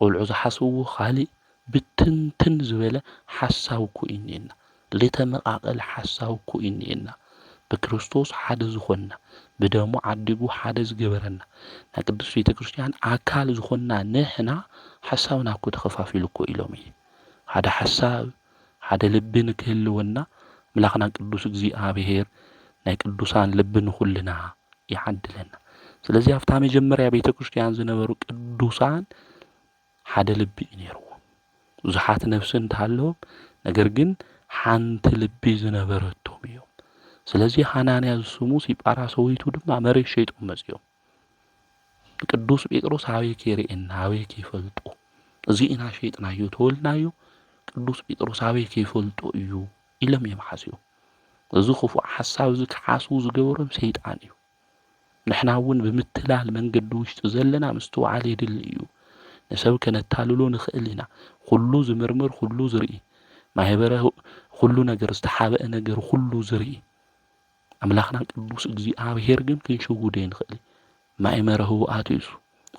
ቆልዑ ዝሓስብዎ ካሊእ ብትንትን ዝበለ ሓሳብ እኮ እዩ እኒአና። ለተመቃቀለ ሓሳብ እኮ እዩ እኒአና። ብክርስቶስ ሓደ ዝኾንና ብደሙ ዓዲጉ ሓደ ዝገበረና ናይ ቅዱስ ቤተ ክርስቲያን ኣካል ዝኾንና ንሕና ሓሳብና እኮ ተኸፋፊሉ እኮ ኢሎም እዩ። ሓደ ሓሳብ ሓደ ልቢ ንክህልወና ኣምላኽና ቅዱስ እግዚኣብሔር ናይ ቅዱሳን ልቢ ንኹልና ይዓድለና። ስለዚ ኣብታ መጀመርያ ቤተ ክርስቲያን ዝነበሩ ቅዱሳን ሓደ ልቢ እዩ ነይርዎም። ብዙሓት ነፍሲ እንተሃለዎም ነገር ግን ሓንቲ ልቢ ዝነበረቶም እዮም። ስለዚ ሐናንያ ዝስሙ ሲጳራ ሰወይቱ ድማ መሬት ሸይጦም መጺኦም ቅዱስ ጴጥሮስ ኣበይ ከይርኤና ኣበይ ከይፈልጦ እዚ ኢና ሸይጥናዮ ተወልናዮ ቅዱስ ጴጥሮስ ኣበይ ከይፈልጦ እዩ ኢሎም እዮም ሓሲቦም። እዚ ክፉእ ሓሳብ እዚ ክሓስቡ ዝገበሮም ሰይጣን እዩ። ንሕና እውን ብምትላል መንገዲ ውሽጢ ዘለና ምስትውዓል የድሊ እዩ። ንሰብ ከነታልሎ ንኽእል ኢና። ኩሉ ዝምርምር ኩሉ ዝርኢ ማሕበረ ኩሉ ነገር ዝተሓበአ ነገር ኩሉ ዝርኢ ኣምላኽና ቅዱስ እግዚኣብሔር ግን ክንሽውዶ ንኽእል ማእመረ ህውኣት እዩ።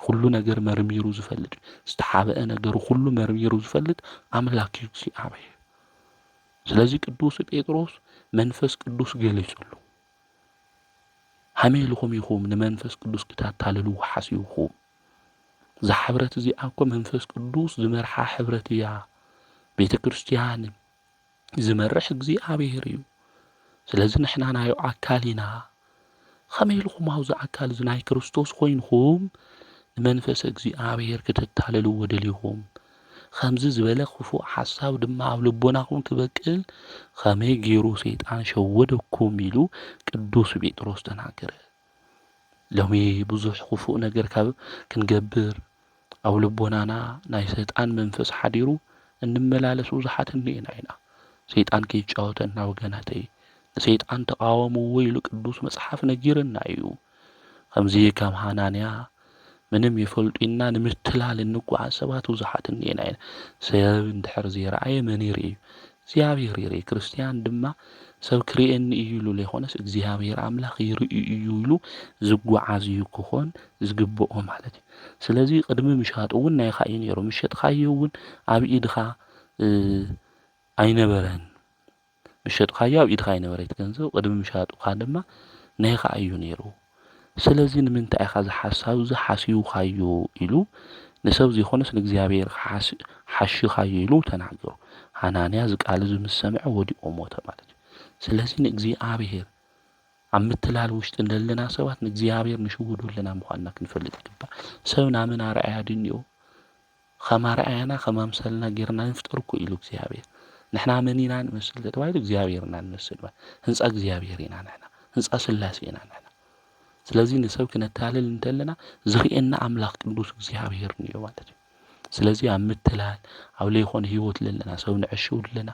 ኩሉ ነገር መርሚሩ ዝፈልጥ ዝተሓበአ ነገር ኩሉ መርሚሩ ዝፈልጥ ኣምላክ እዩ እግዚኣብሔር። ስለዚ ቅዱስ ጴጥሮስ መንፈስ ቅዱስ ገሊጹሉ ከመይ ኢልኩም ኢኹም ንመንፈስ ቅዱስ ክታታልልዎ ሓሲብኩም? እዛ ሕብረት እዚኣ እኮ መንፈስ ቅዱስ ዝመርሓ ሕብረት እያ። ቤተ ክርስቲያን ዝመርሕ እግዚኣብሔር እዩ። ስለዚ ንሕና ናዮ ኣካል ኢና። ከመይ ኢልኩም ኣብዚ ኣካል እዚ ናይ ክርስቶስ ኮይንኩም ንመንፈስ እግዚኣብሔር ክትታልልዎ ደሊኹም? ከምዚ ዝበለ ክፉእ ሓሳብ ድማ ኣብ ልቦናኩም ክበቅል ከመይ ገይሩ ሰይጣን ሸወደኩም ኢሉ ቅዱስ ጴጥሮስ ተናገረ። ሎሚ ብዙሕ ክፉእ ነገር ካብ ክንገብር ኣብ ልቦናና ናይ ሰይጣን መንፈስ ሓዲሩ እንመላለስ ብዙሓት እኒአና ኢና። ሰይጣን ከይጫወተና ወገናተይ ንሰይጣን ተቃወምዎ ኢሉ ቅዱስ መጽሓፍ ነጊርና እዩ። ከምዚ ከም ሐናንያ ምንም ይፈልጡና ንምትላል እንጓዓዝ ሰባት ብዙሓት እኒአና ኢና። ሰብ እንድሕር ዘይረኣየ መን ይርኢ? እግዚኣብሔር ይርኢ። ክርስቲያን ድማ ሰብ ክርእየኒ እዩ ኢሉ ዘይኮነስ እግዚኣብሔር ኣምላኽ ይርኢ እዩ ኢሉ ዝጓዓዝ እዩ ክኾን ዝግብኦ ማለት እዩ። ስለዚ ቅድሚ ምሻጡ እውን ናይኻ እዩ ነይሩ። ምሸጥካዮ እውን ኣብ ኢድኻ ኣይነበረን። ምሸጥካዮ ኣብ ኢድኻ ኣይነበረት ገንዘብ ቅድሚ ምሻጡካ ድማ ናይኻ እዩ ነይሩ። ስለዚ ንምንታይ ኢኻ ዝሓሳብ ዝሓሲብካዮ ኢሉ ንሰብ ዘይኮነስ ንእግዚኣብሔር ሓሽኻዮ ኢሉ ተናገሩ። ሐናንያ ዝቃል እዚ ምስ ሰምዐ ወዲቑ ሞተ ማለት እዩ። ስለዚ ንእግዚኣብሔር ኣብ ምትላል ውሽጢ እንደለና ሰባት ንእግዚኣብሔር ንሽውደለና ምዃንና ክንፈልጥ ይግባእ። ሰብ ናመና ረኣያ ድንዮ ከማ ረኣያና ከማ ምሳልና ጌርና ንፍጠር እኮ ኢሉ እግዚኣብሔር። ንሕና መን ኢና ንመስል ተባሂሉ እግዚኣብሔር ኢና ንመስል ማለት ህንፃ እግዚኣብሔር ኢና ንሕና ህንፃ ስላሴ ኢና ንሕና። ስለዚ ንሰብ ክነታልል እንተለና ዝርኤና ኣምላኽ ቅዱስ እግዚኣብሔር እንዮ ማለት እዩ። ስለዚ ኣብ ምትላል ኣብ ዘይኮነ ሂወት ለለና ሰብ ንዕሽው ለና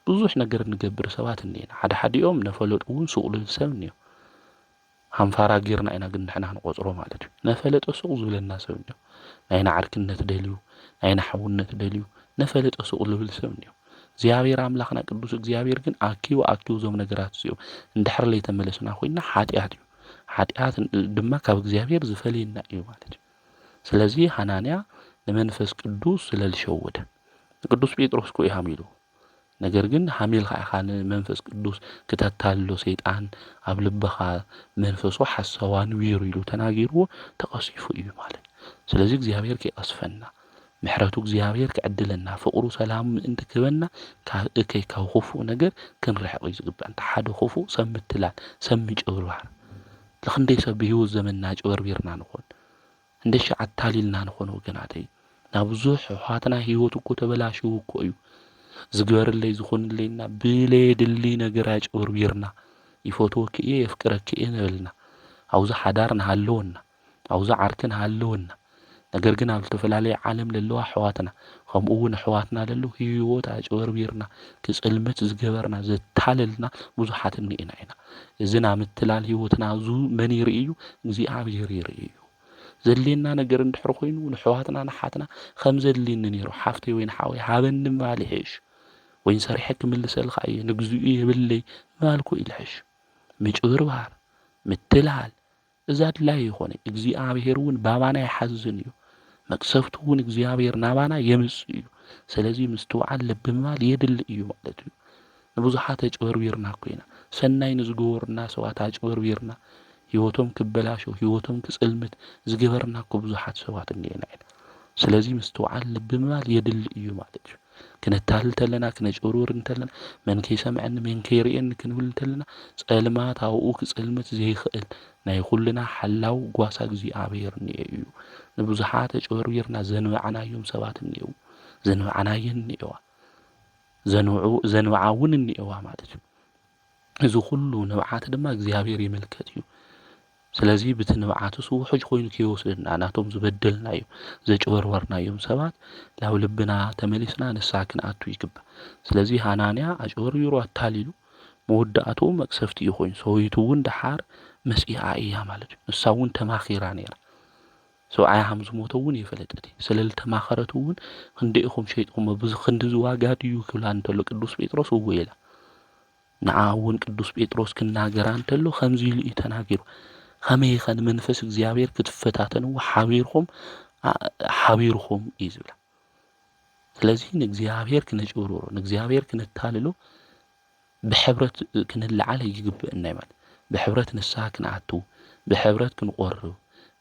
ብዙሕ ነገር ንገብር ሰባት እኒአና። ሓደ ሓዲኦም ነፈለጡ እውን ስቕሉል ሰብ እንዮ። ሃንፋራ ጌርና ኢና ግን ንሕና ንቆፅሮ ማለት እዩ። ነፈለጠ ሱቕ ዝብለና ሰብ እንዮ። ናይና ዓርክነት ደልዩ ናይና ሓውነት ደልዩ ነፈለጠ ሱቕ ዝብል ሰብ እንዮ። እግዚአብሔር አምላኽና ቅዱስ እግዚአብሔር ግን አኪው ዞም ነገራት እዚኦም እንድሕር ላይ ተመለስና ኮይና ኃጢአት እዩ ኃጢአት ድማ ካብ እግዚአብሔር ዝፈልየና እዩ ማለት እዩ ስለዚ ሐናንያ ለመንፈስ ቅዱስ ስለልሸወደ ቅዱስ ጴጥሮስ ኮ ይሃሚሉ ነገር ግን ሐሚል ኻን መንፈስ ቅዱስ ከተታሎ ሰይጣን ኣብ ልብኻ መንፈሱ ሐሳዋን ዊሩ ኢሉ ተናጊርዎ ተቀሲፉ እዩ ማለት ስለዚ እግዚአብሔር ከይቀስፈና ምሕረቱ እግዚአብሔር ከዕድለና ፍቅሩ ሰላም እንትክበና ካብ ኹፉእ ነገር ክንርሕቕ እዩ ዝግባእ እንተ ሓደ ኹፉእ ሰብ ምትላል ሰብ ምጭብርባር ለኽንደይ ሰብ ብሂወት ዘመንና ጭበርቢርና ንኾን እንደሽ ዓታሊልና ንኾን ወገናተይ ናብ ብዙሕ ኣሕዋትና ሂወት እኮ ተበላሽው እኮ እዩ ዝግበርለይ ዝኾንለይና ብለየድሊ ነገር ኣጭበርቢርና ይፈትወክ እየ የፍቅረክ እየ ንበልና ኣብዛ ሓዳር ንሃለወና ኣብዛ ዓርክ ንሃለወና ነገር ግን ኣብ ዝተፈላለየ ዓለም ለለዋ ኣሕዋትና ከምኡ እውን ኣሕዋትና ለለዉ ሂወት ኣጭበርቢርና ክጽልመት ዝገበርና ዘታለልና ብዙሓት እኒአና ኢና እዚ ናብ ምትላል ሂወትና ዙ መን ይርኢ እዩ እግዚአብሔር ይርኢ እዩ ዘሌና ነገር እንድሕር ኮይኑ ንሕዋትና ንሓትና ከም ዘሊኒ ነይሩ ሓፍተይ ወይ ንሓወይ ሃበኒ ማል ይሕሽ ወይ ሰሪሐ ክምልሰልካ እየ ንግዚኡ የብለይ ማልኩ ይልሕሽ ምጭብርባር ምትላል እዛ ድላይ ይኾነ እግዚአብሔር እውን ባባና ይሓዝን እዩ መቅሰፍቱ እውን እግዚአብሔር ናባና የምጽ እዩ ስለዚ ምስትውዓል ልብማል የድል እዩ ማለት እዩ ንብዙሓት አጭበርቢርና ኮይና ሰናይ ንዝገበሩና ሰባት አጭበርቢርና ህይወቶም ክበላሽው ህይወቶም ክጽልምት ዝገበርና እኮ ብዙሓት ሰባት እንየና ስለዚ ምስትውዓል ልብማል የድል እዩ ማለት እዩ ክነታልል ተለና ክነጭበርብር እንተለና መን ከይሰምዐኒ መን ከይርኤኒ ክንብል እንተለና ጸልማት ኣብኡ ክጽልምት ዘይኽእል ናይ ኩልና ሓላው ጓሳ እግዚአብሔር እዩ ንብዙሓት አጭበርቢርና ዘንበዓናዮም ሰባት እንየው ዘንበዓናየን እንየዋ ዘንበዓውን እንየዋ ማለት እዩ እዚ ሁሉ ንብዓት ድማ እግዚአብሔር ይምልከት እዩ ስለዚ ብቲ ንብዓትሱ ውሕጅ ኮይኑ ከይወስደና ናቶም ዝበደልናዮም ዘጭበርበርናዮም ሰባት ላብ ልብና ተመሊስና ንስሓ ክንኣቱ ይግባእ ስለዚ ሐናንያ አጭበርቢሩ ኣታሊሉ መወዳእቱ መቅሰፍቲ እዩ ኮይኑ ሰበይቱ እውን ድሓር መስኢኣ እያ ማለት እዩ ንሳ እውን ተማኺራ ነይራ ሰብኣያ ከም ዝሞተ እውን የፈለጠት ስለልተማኸረት እውን ክንደኢኹም ሸይጥኩም ብዙ ክንዲ ዝዋጋ ድዩ ክብላ እንተሎ ቅዱስ ጴጥሮስ እወ ኢላ ንዓ እውን ቅዱስ ጴጥሮስ ክናገራ እንተሎ ከምዚ ኢሉ እዩ ተናጊሩ ከመይ ኸን መንፈስ እግዚአብሔር ክትፈታተንዎ ሓቢርኹም እዩ ዝብላ ስለዚ ንእግዚአብሔር ክነጭብርሮ ንእግዚአብሔር ክነታልሎ ብሕብረት ክንለዓል ይግብአና ማለት ብሕብረት ንስሓ ክንኣቱ ብሕብረት ክንቆርብ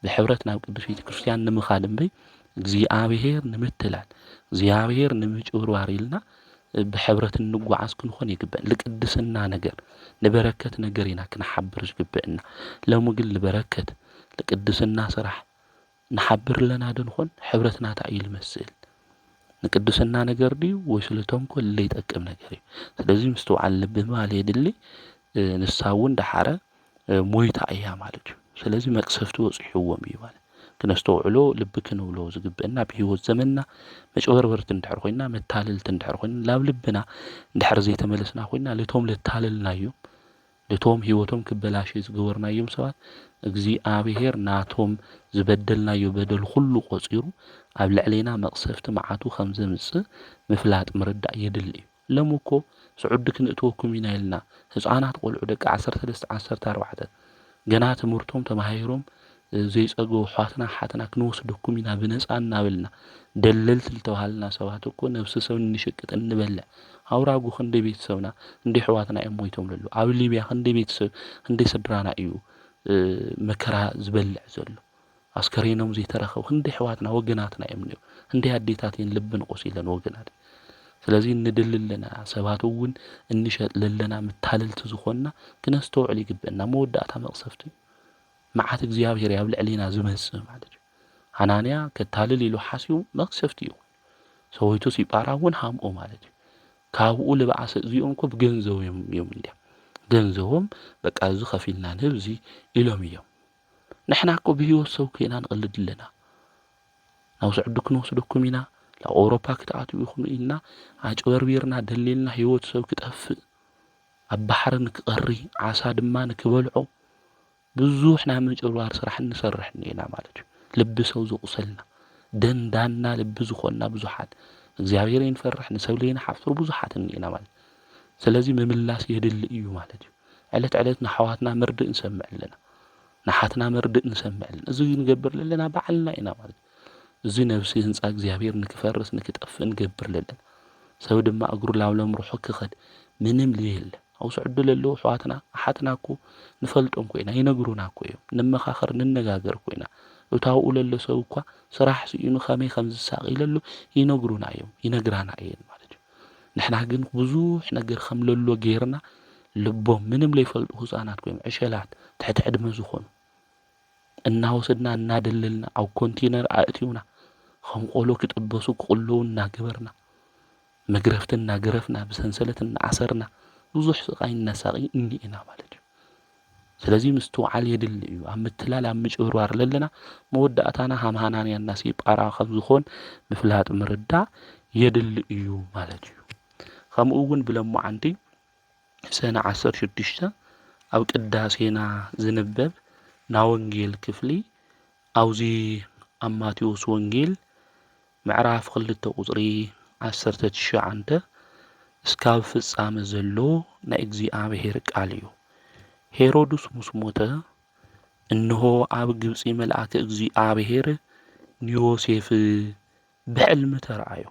ብሕብረት ናብ ቅዱስ ቤተ ክርስቲያን ንምኻድ እምበይ እግዚአብሔር ንምትላል እግዚአብሔር ንምጭብርባር ኢልና ብሕብረት እንጓዓዝ ክንኾን ይግበአን ለቅድስና ነገር ንበረከት ነገር ኢና ክንሓብር ዝግበአና ሎሚ ግን ለበረከት ለቅድስና ስራሕ ንሓብር ለና ድንኾን ሕብረትና እንታይ ይመስል ንቅድስና ነገር ድዩ ወይ ስለቶም ኮል ለይጠቅም ነገር እዩ ስለዚ ምስተውዓል ልብ ማል የድሊ ንሳውን ድሓረ ሞይታ እያ ማለት እዩ ስለዚ መቅሰፍቱ ወጽሕዎም እዩ ማለት ክነስተውዕሎ ልብ ክንብሎ ዝግበአና ብሂወት ዘመንና መጭበርበርት እንድሕር ኮይና መታለልት እንድሕር ኮይና ላብ ልብና እንድሕር ዘይተመለስና ኮይና ለቶም ለታለልናዮም ለቶም ህይወቶም ክበላሽ ዝገበርናዮም ሰባት እግዚአብሔር ናቶም ዝበደልናዮ በደል ሁሉ ቆጺሩ ኣብ ልዕሌና መቅሰፍቲ መዓቱ ከም ዘምጽእ ምፍላጥ ምርዳእ የድል እዩ ለምኮ ስዑድ ክንእትወኩም ኢና ኢልና ህፃናት ቆልዑ ደቂ 13 14 ገና ትምህርቶም ተማሂሮም ዘይጸጉ ሐዋትና ሓትና ክንወስደኩም ኢና ብነጻ እናበልና ደለልት ዝተባሃልና ሰባት እኮ ነፍሲ ሰብ ንሽቅጥ እንበልዕ አውራጉ ክንደ ቤተሰብና እንደ ሕዋትና እሞይቶም ለሉ ኣብ ሊብያ ክንደ ቤተሰብ እንደ ስድራና እዩ መከራ ዝበልዕ ዘሎ አስከሬኖም ዘይተረኸቡ ክንደ ሕዋትና ወገናትና እምነዩ እንደ አዴታትን ልብን ቆሲለን ወገናት ስለዚ እንደልለና ሰባት እውን እንሸጥ ለለና መታለልት ዝኾንና ክነስተውዕል ይግበአና መወዳእታ መቅሰፍቲ መዓት እግዚአብሔር ያብ ልዕሌና ዝመጽእ ማለት እዩ ሐናንያ ከታልል ኢሉ ሓሲቡ መቅሰፍቲ እዩ ሰውይቱ ሲጳራውን ሃምኦ ማለት እዩ ካብኡ ልባዓሰ እዚኦም እኮ ብገንዘቦም እዮም እንዲያ ገንዘቦም በቃ እዚ ከፊልና ንህብዚ ኢሎም እዮም ንሕና እኮ ብሂወት ሰው ከይና ንቕልድ ኣለና ናብ ስዑድ ክንወስደኩም ኢና ላብ ኣውሮፓ ክትኣትዉ ኢኹም ኢልና ኣጭበርቢርና ደሊልና ህይወት ሰብ ክጠፍእ ኣብ ባሕሪ ንክቐሪ ዓሳ ድማ ንክበልዖ ብዙሕ ናይ ምጭብርባር ስራሕ እንሰርሕ ኢና ማለት እዩ ልቢ ሰው ዝቁሰልና ደንዳና ልቢ ዝኾንና ብዙሓት እግዚአብሔር ይንፈርሕ ንሰብለይና ሓፍር ብዙሓት እኒአና ማለት ስለዚህ ምምላስ የድል እዩ ማለት እዩ ዕለት ዕለት ንሓዋትና መርድእ እንሰምዕ ኣለና ንሓትና መርድእ እንሰምዕ ኣለና እዚ ንገብር ለለና ባዕልና ኢና ማለት እዚ ነብሲ ህንፃ እግዚአብሔር ንክፈርስ ንክጠፍእ ንገብር ለለና ሰብ ድማ እግሩ ላብሎም ርሑ ክኸድ ምንም ልየለ ኣው ስዕዱ ለለዉ ኣሕዋትና ኣሓትና እኮ ንፈልጦም ኮይና ይነግሩና እኮ እዮም ንመኻኸር ንነጋገር ኮይና እታውኡ ለሎ ሰብ እኳ ስራሕ ስኢኑ ከመይ ከም ዝሳቕ ኢለሉ ይነግሩና እዮም ይነግራና እየን ማለት እዩ ንሕና ግን ብዙሕ ነገር ከም ለሎ ጌርና ልቦም ምንም ለይፈልጡ ህፃናት ኮይኖም ዕሸላት ትሕቲ ዕድመ ዝኾኑ እናወሰድና እናደለልና ኣብ ኮንቲነር ኣእትዩና ከም ቆሎ ክጥበሱ ክቕለዉ እናገበርና መግረፍቲ እናገረፍና ብሰንሰለት እናኣሰርና ብዙሕ ስቃይ እናሳቂ እኒአና ማለት እዩ ስለዚ ምስትውዓል የድሊ እዩ ኣብ ምትላል ኣብ ምጭብርባር ለለና መወዳእታና ሃምሃናንያና ሲጳራ ከም ዝኾን ምፍላጥ ምርዳእ የድሊ እዩ ማለት እዩ ከምኡ እውን ብለሞዓንቲ ሰነ 16 ኣብ ቅዳሴና ዝንበብ ና ወንጌል ክፍሊ ኣውዚ ኣብ ማቴዎስ ወንጌል ምዕራፍ 2 ቁጽሪ 19 እስካብ ፍጻመ ዘሎ ናይ እግዚአብሔር ቃል እዩ ሄሮድስ ምስ ሞተ እንሆ ኣብ ግብጺ መልአከ እግዚአብሔር ንዮሴፍ ብሕልሚ ተረኣዮ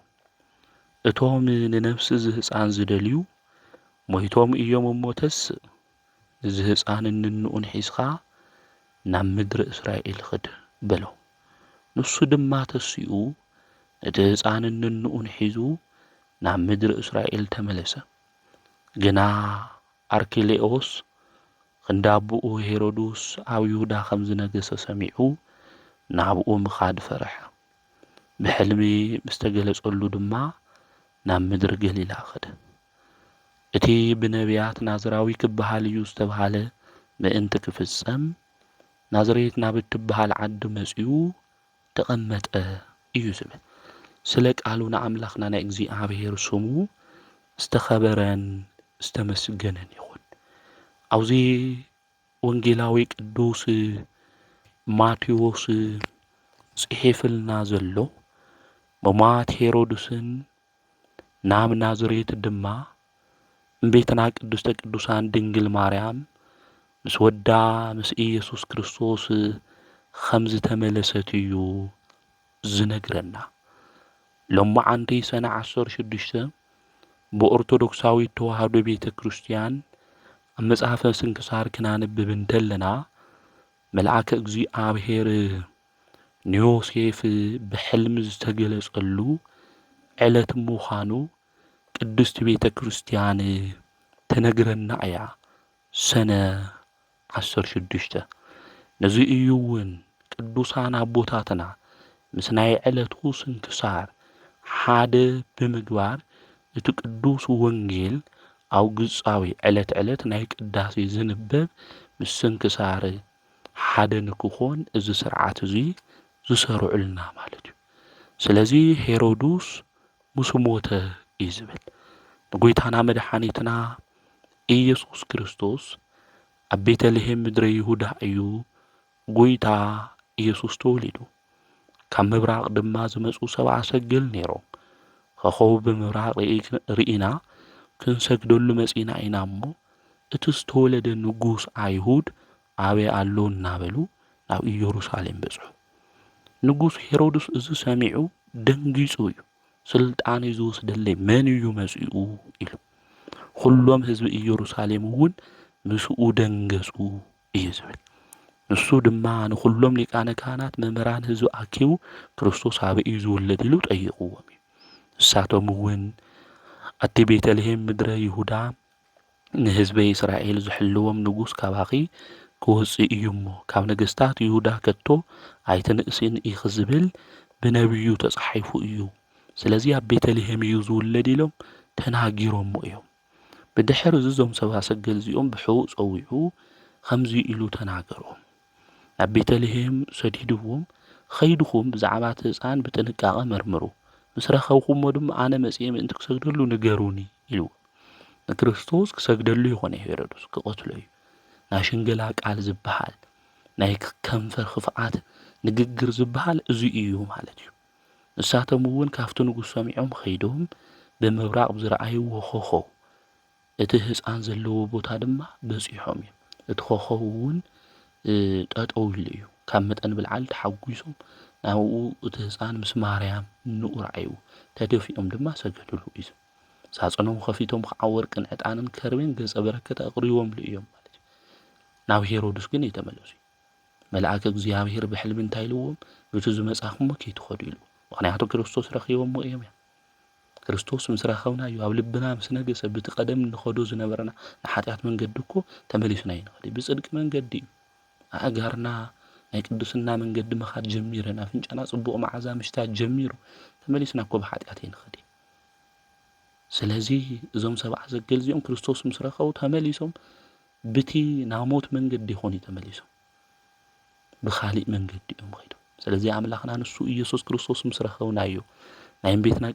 እቶም ንነፍሲ ዝህፃን ዝደልዩ ሞይቶም እዮም እሞተስ እዚ ህፃን እንንኡን ሒዝኻ ናብ ምድሪ እስራኤል ኽድ በሎ ንሱ ድማ ተሲኡ እቲ ህፃን እንንኡን ሒዙ ናብ ምድሪ እስራኤል ተመለሰ ግና ኣርኬሌዎስ ክንዳብኡ ሄሮድስ ኣብ ይሁዳ ከም ዝነገሰ ሰሚዑ ናብኡ ምኻድ ፈርሐ ብሕልሚ ምስተገለጸሉ ድማ ናብ ምድሪ ገሊላ ኸደ እቲ ብነቢያት ናዝራዊ ክበሃል እዩ ዝተባሃለ ምእንቲ ክፍጸም ናዝሬት ናብ እትበሃል ዓዲ መጺኡ ተቐመጠ እዩ ዝብል ስለ ቃሉ ንኣምላኽና ናይ እግዚአብሔር ስሙ ዝተኸበረን ዝተመስገነን ይኹን ኣውዚ ወንጌላዊ ቅዱስ ማቴዎስ ጽሒፍልና ዘሎ መማት ሄሮድስን ናብ ናዝሬት ድማ እምቤትና ቅድስተ ቅዱሳን ድንግል ማርያም ምስ ወዳ ምስ ኢየሱስ ክርስቶስ ከም ዝተመለሰት እዩ ዝነግረና ሎማዓንቲ ሰነ 16 ብኦርቶዶክሳዊ ተዋህዶ ቤተ ክርስቲያን ኣብ መጽሓፈ ስንክሳር ክናንብብ እንተለና መልአከ እግዚአብሔር ንዮሴፍ ብሕልሚ ዝተገለጸሉ ዕለት ምዃኑ ቅድስቲ ቤተ ክርስቲያን ተነግረና እያ ሰነ 16 ነዚ እዩ እውን ቅዱሳን ኣቦታትና ምስ ናይ ዕለቱ ስንክሳር ሓደ ብምግባር እቲ ቅዱስ ወንጌል ኣብ ግጻዊ ዕለት ዕለት ናይ ቅዳሴ ዝንበብ ምስ ስንክሳር ሓደ ንክኾን እዚ ስርዓት እዚ ዝሰርዑልና ማለት እዩ ስለዚ ሄሮድስ ምስ ሞተ እዩ ዝብል ንጎይታና መድኃኒትና ኢየሱስ ክርስቶስ ኣብ ቤተልሔም ምድረ ይሁዳ እዩ ጎይታ ኢየሱስ ተወሊዱ ካብ ምብራቕ ድማ ዝመጹ ሰብኣ ሰገል ነይሮም ከኸው ብምብራቕ ርኢና ክንሰግደሉ መጺና ኢና እሞ እቲ ዝተወለደ ንጉስ ኣይሁድ ኣበይ ኣሎ እናበሉ ናብ ኢየሩሳሌም በጽሑ ንጉስ ሄሮድስ እዚ ሰሚዑ ደንጊጹ እዩ ስልጣን ዝወስደለይ መን እዩ መጺኡ ኢሉ ኩሎም ህዝቢ ኢየሩሳሌም እውን ምስኡ ደንገጹ እዩ ዝብል ንሱ ድማ ንኩሎም ሊቃነ ካህናት መምህራን ህዝቢ ኣኪቡ ክርስቶስ ኣበይ እዩ ዝውለድ ኢሉ ጠይቕዎም እዩ ንሳቶም እውን ኣቲ ቤተልሔም ምድረ ይሁዳ ንህዝበ እስራኤል ዝሕልዎም ንጉስ ካባኺ ክወፅእ እዩ እሞ ካብ ነገስታት ይሁዳ ከቶ ኣይትንእስን ኢኽ ዝብል ብነቢዩ ተጻሒፉ እዩ ስለዚ ኣብ ቤተልሔም እዩ ዝውለድ ኢሎም ተናጊሮሞ እዮም ብድሕሪ እዞም ሰብኣ ሰገል እዚኦም ብሕቡእ ጸዊዑ ከምዚ ኢሉ ተናገሮም ናብ ቤተልሔም ሰዲድዎም ኸይድኹም ብዛዕባ እቲ ህፃን ብጥንቃቐ መርምሩ ምስ ረኸብኩሞ ድማ ኣነ መጺአ ምእንቲ ክሰግደሉ ንገሩኒ ኢሉ ንክርስቶስ ክሰግደሉ ይኾነ ሄሮድስ ክቐትሎ እዩ ናይ ሽንገላ ቃል ዝበሃል ናይ ከንፈር ክፍኣት ንግግር ዝበሃል እዚ እዩ ማለት እዩ ንሳቶም እውን ካብቲ ንጉስ ሰሚዖም ኸይዶም ብምብራቕ ዝረኣይዎ ኮኸብ እቲ ህፃን ዘለዎ ቦታ ድማ በፂሖም እዮም። እቲ ኮኸብ እውን ጠጠው ኢሉ እዩ። ካብ መጠን ብልዓል ተሓጒሶም ናብኡ እቲ ህፃን ምስ ማርያም ንኡ ረኣይዎ ተደፊኦም ድማ ሰገድሉ እዩ። ሳጽኖም ከፊቶም ከዓ ወርቅን ዕጣንን ከርቤን ገጸ በረከት ኣቕሪቦምሉ እዮም ማለት እዩ። ናብ ሄሮድስ ግን የተመለሱ መልአከ እግዚአብሔር ብሕልሚ እንታይ ኢልዎም በቲ ዝመጻኹሞ ከይትኸዱ ኢሉ። ምክንያቱ ክርስቶስ ረኺቦሞ እዮም እያ። ክርስቶስ ምስ ረኸብና እዩ ኣብ ልብና ምስ ነገሰ በቲ ቀደም ንኸዶ ዝነበረና ንሓጢኣት መንገዲ እኮ ተመሊስና ይንኸድ ብጽድቂ መንገዲ እዩ። ኣእጋርና ናይ ቅዱስና መንገዲ ምኻድ ጀሚረን ኣፍንጫና ጽቡቕ መዓዛ ምሽታት ጀሚሩ ተመሊስና እኮ ብሓጢኣት ይንኸድ። ስለዚ እዞም ሰብዓ ዘገል እዚኦም ክርስቶስ ምስ ረኸቡ ተመሊሶም ብቲ ናብ ሞት መንገዲ ይኾኑ ተመሊሶም ብኻሊእ መንገዲ እዮም ኸይዶም። ስለዚ ኣምላኽና ንሱ ኢየሱስ ክርስቶስ ምስ ረኸቡና እዩ ናይ ቤትና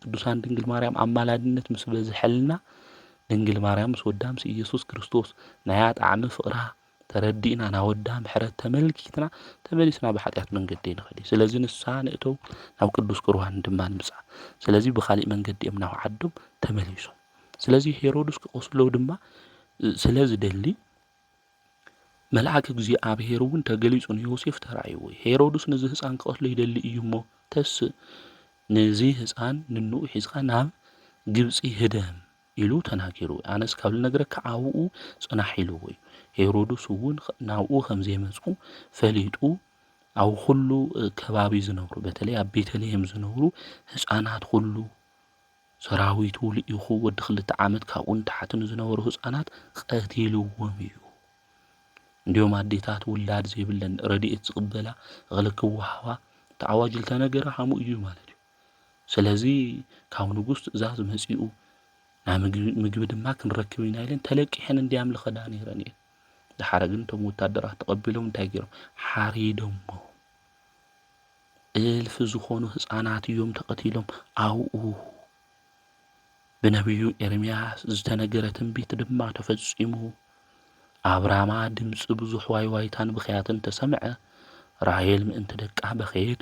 ቅዱሳን ድንግል ማርያም ኣማላድነት ምስ በዝሐልና ድንግል ማርያም ምስ ወዳ ምስ ኢየሱስ ክርስቶስ ናያ ጣዕሚ ፍቕራ ተረዲእና ናብ ወዳ ምሕረት ተመልኪትና ተመሊስና ብሓጢኣት መንገዲ ይንኸድ። ስለዚ ንሳ ንእተው ናብ ቅዱስ ቁርባን ድማ ንምጻእ ስለዚ ብኻሊእ መንገዲ እዮም ናብ ዓዶም ተመሊሶም። ስለዚ ሄሮድስ ክቆስለው ድማ ስለ ዝደሊ መልአክ እግዚአብሔር እውን ተገሊጹ ንዮሴፍ ተራእይዎ ሄሮድስ ነዚ ህፃን ክቆስሎ ይደሊ እዩ እሞ ተስ ነዚ ህፃን ንንኡ ሒዝካ ናብ ግብፂ ህደም ኢሉ ተናጊሩ ኣነስ ካብ ልነግረካ ኣብኡ ጽናሕ ኢልዎ እዩ። ሄሮድስ እውን ናብኡ ከም ዘይመፁ ፈሊጡ ኣብ ኩሉ ከባቢ ዝነብሩ በተለይ ኣብ ቤተልሔም ዝነብሩ ህፃናት ሁሉ ሰራዊቱ ልኢኹ ወዲ 2 ዓመት ካብኡን ታሕትን ዝነበሩ ህፃናት ቀቲልዎም እዩ። እንዲሁም ኣዴታት ውላድ ዘይብለን ረድኤት ዝቕበላ እኽሊ ክወሃባ ተዓዋጅ ዝተነገረ ሃሙ እዩ ማለት እዩ። ስለዚ ካብ ንጉስ ትእዛዝ መጺኡ ናይ ምግቢ ድማ ክንረክብ ኢና ኢለን ተለቂሐን እንዲያምልኸ ዳ ነይረን እየን። ድሓረ ግን እቶም ወታደራት ተቐቢሎም እንታይ ገይሮም ሓሪዶሞ እልፍ ዝኾኑ ህፃናት እዮም ተቐቲሎም ኣብኡ ብነቢዩ ኤርምያስ ዝተነገረ ትንቢት ድማ ተፈጺሙ ኣብራማ ድምፂ ብዙሕ ዋይዋይታን ብኽያትን ተሰምዐ። ራሔል ምእንቲ ደቃ በኸየት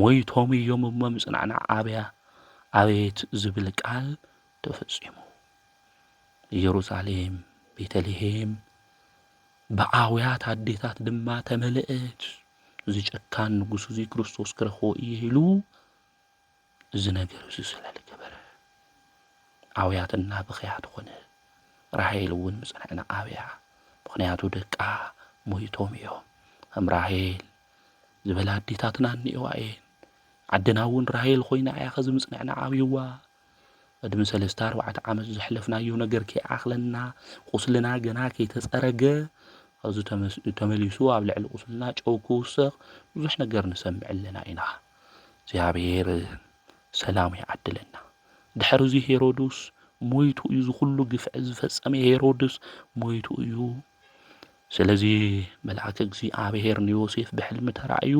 ሞይቶም እዮም እሞ ምጽናዕና ኣቤት ዝብል ቃል ተፈጺሙ። ኢየሩሳሌም ቤተልሔም ብዓውያት ኣዴታት ድማ ተመልአት። እዚ ጨካን ንጉስ እዚ ክርስቶስ ክረኽቦ እየ ኢሉ እዚ ነገር እዚ ስለዝገበረ ዓውያትና ብኽያት ኾነ። ራሔል እውን ምጽናዕና ኣብያ ምክንያቱ ደቃ ሞይቶም እዮም። ከም ራሔል ዝበላ ኣዴታትና እኒአዋ እየን። ዓድና እውን ራሔል ኮይና እያ ኸዚ ምጽናዕና ዓብይዋ ቅድሚ 3-4 ዓመት ዘሕለፍናዮ ነገር ከይኣኽለና ቁስልና ገና ከይተጸረገ ኣብዚ ተመሊሱ ኣብ ልዕሊ ቁስልና ጨው ክውስኽ ብዙሕ ነገር ንሰምዕ ኣለና ኢና። እግዚኣብሔር ሰላም ይዓድለና። ድሕሪ እዚ ሄሮድስ ሞይቱ እዩ ዝኩሉ ግፍዕ ዝፈጸመ ሄሮድስ ሞይቱ እዩ። ስለዚ መልአከ እግዚአብሔር ንዮሴፍ ብሕልሚ ተራእዩ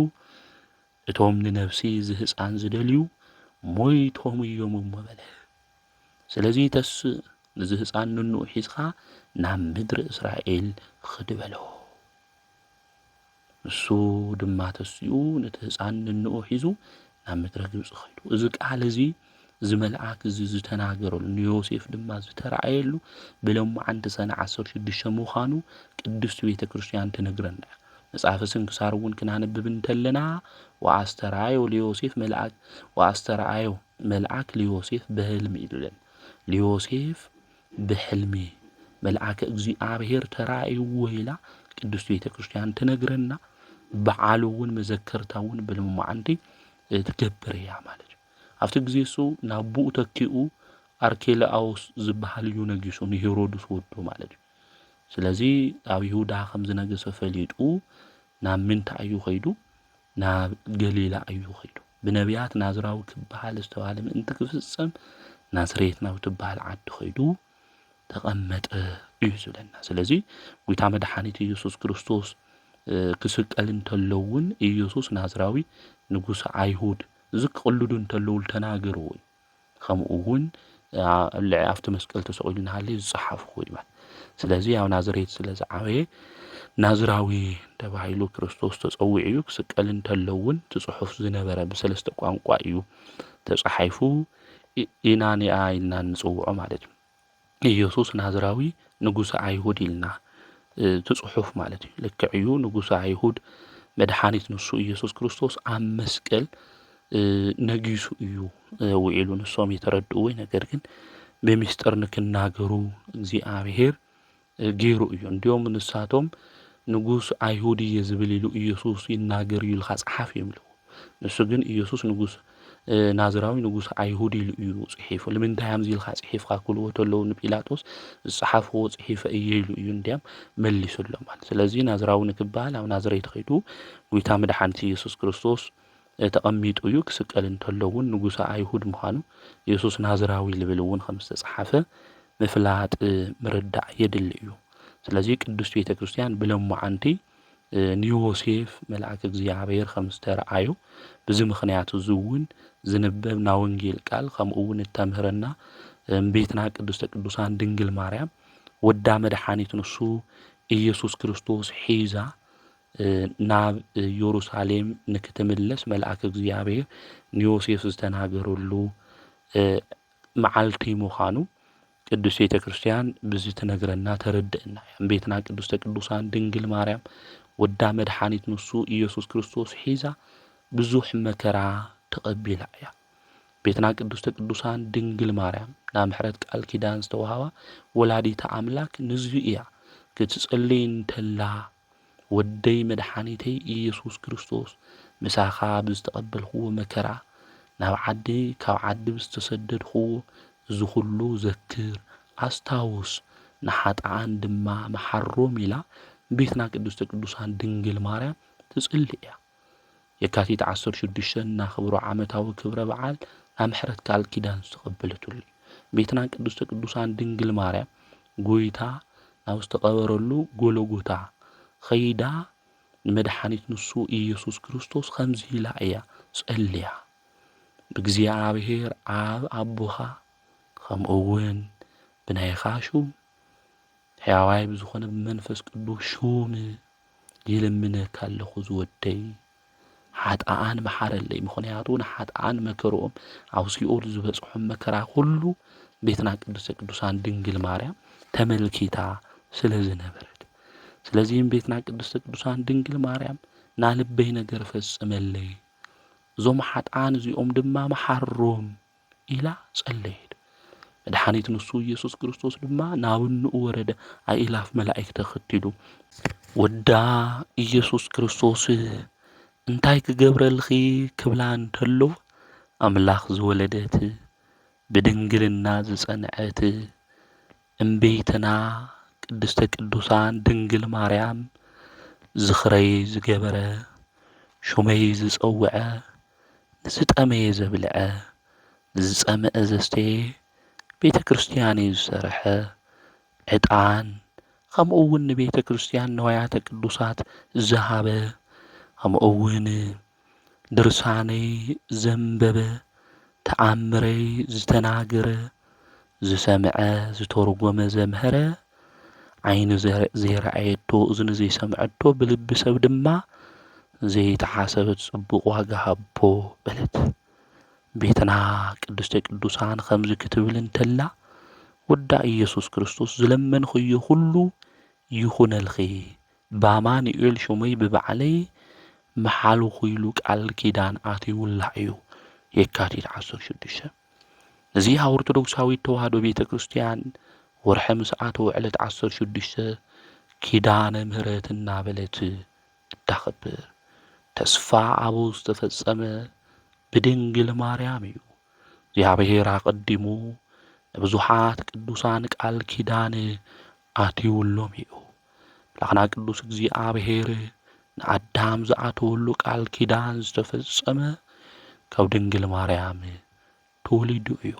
እቶም ንነፍሲ ዝህፃን ዝደልዩ ሞይቶም እዮም እሞ በለ። ስለዚ ተስ ነዚ ህፃን ንንኡ ሒዝካ ናብ ምድሪ እስራኤል ክድበሎ እሱ ድማ ተስኡ ነቲ ህፃን ንንኡ ሒዙ ናብ ምድሪ ግብፂ ኸይዱ። እዚ ቃል እዚ ዝመልአክ እዚ ዝተናገረሉ ንዮሴፍ ድማ ዝተራእየሉ ብሎማዓንቲ ሰነ 16 ምዃኑ ቅድስቲ ቤተ ክርስቲያን ትነግረና። መጽሓፈ ስንክሳር እውን ክናነብብ እንተለና ወአስተርአዮ መልአክ ለዮሴፍ በህልሚ ይብለን። ለዮሴፍ ብሕልሚ መልአከ እግዚአብሔር ተራእይዎ ኢላ ቅድስቲ ቤተ ክርስቲያን ትነግረና። በዓሉ እውን መዘከርታ እውን ብሎማዓንቲ ትገብር እያ ማለት እዩ። ኣብቲ ግዜ እሱ ናብ ቡኡ ተኪኡ ኣርኬላኦስ ዝበሃል እዩ ነጊሱ ንሄሮድስ ወዱ ማለት እዩ። ስለዚ ኣብ ይሁዳ ከም ዝነገሰ ፈሊጡ ናብ ምንታይ እዩ ኸይዱ? ናብ ገሊላ እዩ ኸይዱ። ብነቢያት ናዝራዊ ክበሃል ዝተባሃለ ምእንቲ ክፍጸም ናዝሬት ናብ ትበሃል ዓዲ ኸይዱ ተቐመጠ እዩ ዝብለና። ስለዚ ጎይታ መድሓኒት ኢየሱስ ክርስቶስ ክስቀል እንተሎ እውን ኢየሱስ ናዝራዊ ንጉስ ኣይሁድ እዚ ክቕልዱ እንተለዉ ተናገርዎ እዩ። ከምኡ እውን ኣብቲ መስቀል ተሰቂሉ እናሃለየ ዝፀሓፍዎ እዩ ማለት። ስለዚ ኣብ ናዝሬት ስለ ዝዓበየ ናዝራዊ ተባሂሉ ክርስቶስ ተጸዊዑ ክስቀል እንተለውን ትጽሑፍ ዝነበረ በሰለስተ ቋንቋ እዩ ተጻሒፉ ኢናንያ ኢልና ንጽውዖ ማለት እዩ። ኢየሱስ ናዝራዊ ንጉሰ አይሁድ ኢልና ትጽሑፍ ማለት እዩ። ልክዕዩ ንጉሰ አይሁድ መድኃኒት ንሱ ኢየሱስ ክርስቶስ ኣብ መስቀል ነጊሱ እዩ ውዒሉ ንሶም የተረድእዎ ነገር ግን በሚስጥር ንክናገሩ እግዚአብሔር ገይሩ እዩ። እንዲዮም ንሳቶም ንጉስ አይሁድ እየ ዝብል ኢሉ ኢየሱስ ይናገር እዩ ኢልካ ጸሓፍ የምልዎ ንሱ ግን ኢየሱስ ንጉስ ናዝራዊ ንጉስ አይሁድ ኢሉ እዩ ጽሒፉ ለምንታይ አምዚ ኢልካ ጽሒፍካ ክብልዎ ተለዉ ንጲላጦስ ዝጸሓፍዎ ጽሒፈ እየ ኢሉ እዩ እንዲያም መሊሱሎም ማለት። ስለዚ ናዝራዊ ንክበሃል ኣብ ናዝሬት ኸይዱ ጌታ መድኃኒት ኢየሱስ ክርስቶስ ተቐሚጡ እዩ ክስቀል እንተለውን ንጉሰ አይሁድ ምዃኑ ኢየሱስ ናዝራዊ ልብል እውን ከም ዝተጻሓፈ ምፍላጥ ምርዳእ የድሊ እዩ። ስለዚ ቅዱስ ቤተ ክርስቲያን ብለማዓንቲ ንዮሴፍ መልአክ እግዚአብሔር ከም ዝተረአዩ ብዚ ምኽንያት እውን ዝንበብ ና ወንጌል ቃል ከምኡውን እተምህረና ቤትና ቅድስተ ቅዱሳን ድንግል ማርያም ወዳ መድኃኒት ንሱ ኢየሱስ ክርስቶስ ሒዛ ናብ ኢየሩሳሌም ንክትምለስ መልአክ እግዚአብሔር ንዮሴፍ ዝተናገረሉ መዓልቲ ምዃኑ ቅዱስ ቤተ ክርስቲያን ብዚ ትነግረና ተረድእና ቤትና ቅድስተ ቅዱሳን ድንግል ማርያም ወዳ መድኃኒት ንሱ ኢየሱስ ክርስቶስ ሒዛ ብዙሕ መከራ ተቐቢላ እያ። ቤትና ቅድስተ ቅዱሳን ድንግል ማርያም ናብ ምሕረት ቃል ኪዳን ዝተዋሃባ ወላዲተ አምላክ ንዙ እያ ክትጸልይ እንተላ ወደይ መድኃኒተይ ኢየሱስ ክርስቶስ ምሳኻ ብዝተቐበልኽዎ መከራ ናብ ዓዲ ካብ ዓዲ ብዝተሰደድኽዎ እዚ ኩሉ ዘክር ኣስታውስ ንሓጣን ድማ መሓሮም ኢላ ቤትና ቅድስተ ቅዱሳን ድንግል ማርያም ትጽሊ እያ። የካቲት 16 እናኽብሮ ዓመታዊ ክብረ በዓል ናብ ምሕረት ቃል ኪዳን ዝተቐበለትሉ ቤትና ቅድስተ ቅዱሳን ድንግል ማርያም ጎይታ ናብ ዝተቐበረሉ ጎልጎታ ኸይዳ ንመድኃኒት ንሱ ኢየሱስ ክርስቶስ ከምዚ ኢላ እያ ጸልያ ብእግዚአብሔር ኣብ ኣቦኻ ከምኡውን ብናይኻ ሹም ሕያዋይ ብዝኾነ ብመንፈስ ቅዱስ ሹም ይልምነካ ኣለኹ ዝወደይ ሓጣኣን መሓረለይ ምኽንያቱ ንሓጣኣን መከርኦም ኣብ ሲኦል ዝበጽሖም መከራ ሁሉ ቤትና ቅድስተ ቅዱሳን ድንግል ማርያም ተመልኪታ ስለ ዝነበረት ስለዚህም ቤትና ቅድስተ ቅዱሳን ድንግል ማርያም ናልበይ ነገር ፈጽመለይ እዞም ሓጣን እዚኦም ድማ መሓሮም ኢላ ጸለየት። መድኃኒት ንሱ ኢየሱስ ክርስቶስ ድማ ናብንኡ ወረደ ኣኢላፍ መላእክት ተኸቲሉ ወዳ ኢየሱስ ክርስቶስ እንታይ ክገብረልኺ ክብላ እንተሎ ኣምላኽ ዝወለደት ብድንግልና ዝጸንዐት እምቤትና ቅድስተ ቅዱሳን ድንግል ማርያም ዝኽረይ ዝገበረ ሹመይ ዝጸውዐ ንዝጠመየ ዘብልዐ ዝጸምአ ዘስተየ ቤተ ክርስቲያን ዝሰርሐ ዕጣን ከምኡውን ንቤተ ክርስቲያን ንዋያተ ቅዱሳት ዝሃበ ከምኡውን ድርሳነይ ዘንበበ ተኣምረይ ዝተናገረ ዝሰምዐ ዝተርጎመ ዘምሐረ ዓይኒ ዘይረአየቶ እዝኒ ዘይሰምዐቶ ብልቢ ሰብ ድማ ዘይተሓሰበት ጽቡቕ ዋጋ ሃቦ በለት። ቤትና ቅድስተ ቅዱሳን ከምዚ ክትብል እንተላ ወዳ ኢየሱስ ክርስቶስ ዝለመንኽዮ ሁሉ ይኹነልኺ በአማኑኤል ሹመይ ብባዕለይ መሓልኹ ኢሉ ቃል ኪዳን ኣትዩላ እዩ። የካቲት 16 እዚ ኣብ ኦርቶዶክሳዊት ተዋህዶ ቤተ ክርስቲያን ወርሐ ምስዓተ ዕለት 16 ኪዳነ ምህረት እናበለት እታኸብር ተስፋ ኣቦ ዝተፈጸመ ብድንግል ማርያም እዩ። እግዚአብሔር ኣቐዲሙ ብዙሓት ቅዱሳን ቃል ኪዳን ኣትዩሎም እዩ። ላኽና ቅዱስ እግዚአብሔር ንኣዳም ዝኣተወሉ ቃል ኪዳን ዝተፈጸመ ካብ ድንግል ማርያም ተወሊዱ እዩ።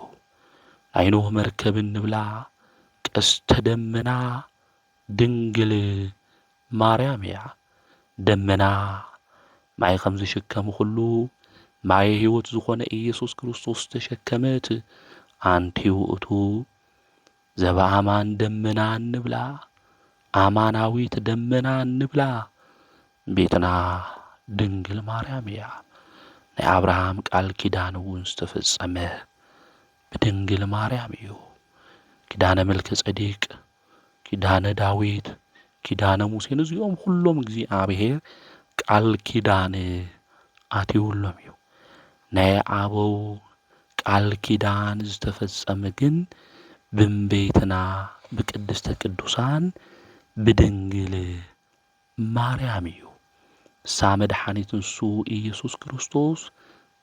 ናይ ኖህ መርከብ እንብላ ቀስተ ደመና ድንግል ማርያም እያ። ደመና ማይ ከም ዝሽከም ሁሉ ማይ ሕይወት ዝኾነ ኢየሱስ ክርስቶስ ተሸከመት ኣንቲ ውእቱ ዘበኣማን ደመና እንብላ ኣማናዊት ደመና ንብላ ቤትና ድንግል ማርያም እያ። ናይ አብርሃም ቃል ኪዳን እውን ዝተፈጸመ ብድንግል ማርያም እዩ። ኪዳነ መልከ ጸዲቅ፣ ኪዳነ ዳዊት፣ ኪዳነ ሙሴ እዚኦም ኩሎም እግዚኣብሔር ቃል ኪዳን ኣትይውሎም እዩ። ናይ አበው ቃል ኪዳን ዝተፈጸመ ግን ብእንቤትና ብቅድስተ ቅዱሳን ብድንግል ማርያም እዩ። እሳ መድኃኒት ንሱ ኢየሱስ ክርስቶስ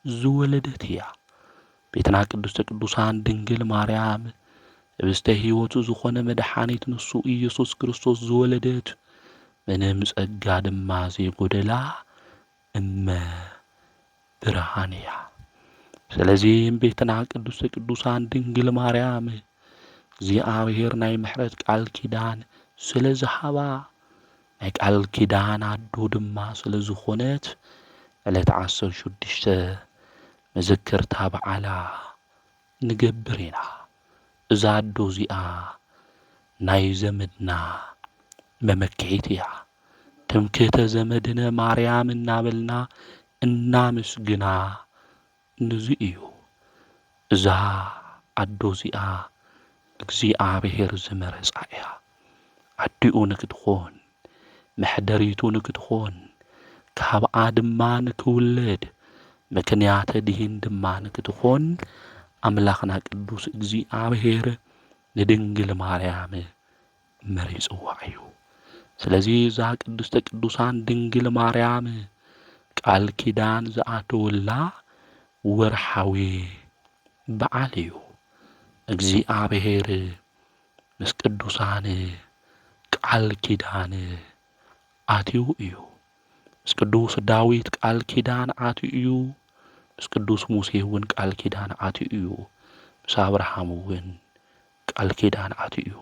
ዝወለደት እያ። ቤትና ቅድስተ ቅዱሳን ድንግል ማርያም ህብስተ ሕይወቱ ዝኾነ መድኃኒት ንሱ ኢየሱስ ክርስቶስ ዝወለደት ምንም ጸጋ ድማ ዘይጐደላ እመ ብርሃን እያ። ስለዚህ ቤትና ቅድስተ ቅዱሳን ድንግል ማርያም እግዚአብሔር ናይ ምሕረት ቃል ኪዳን ስለ ዝሃባ ናይ ቃል ኪዳን ኣዶ ድማ ስለ ዝኾነት ዕለት 16 መዘክርታ በዓላ ንገብር ኢና። እዛ ኣዶ እዚኣ ናይ ዘመድና መመክሒት እያ። ትምክህተ ዘመድነ ማርያም እናበልና እናምስግና ንዙ እዩ። እዛ ኣዶ እዚኣ እግዚአብሔር ዝመረጻ እያ። ኣዲኡ ንክትኾን ምሕደሪቱ ንክትኾን ካብኣ ድማ ንክውለድ ምክንያተ ድኂን ድማ ንክትኾን ኣምላኽና ቅዱስ እግዚአብሔር ንድንግል ማርያም መሪጽዋ እዩ። ስለዚህ እዛ ቅድስተ ቅዱሳን ድንግል ማርያም ቃል ኪዳን ዝኣተወላ ወርሓዊ በዓል እዩ። እግዚአብሔር ምስ ቅዱሳን ቃል ኪዳን ኣትዩ እዩ። ምስ ቅዱስ ዳዊት ቃል ኪዳን ኣትዩ እዩ። ምስ ቅዱስ ሙሴ እውን ቃል ኪዳን ኣትዩ እዩ። ምስ አብርሃም እውን ቃል ኪዳን ኣትዩ እዩ።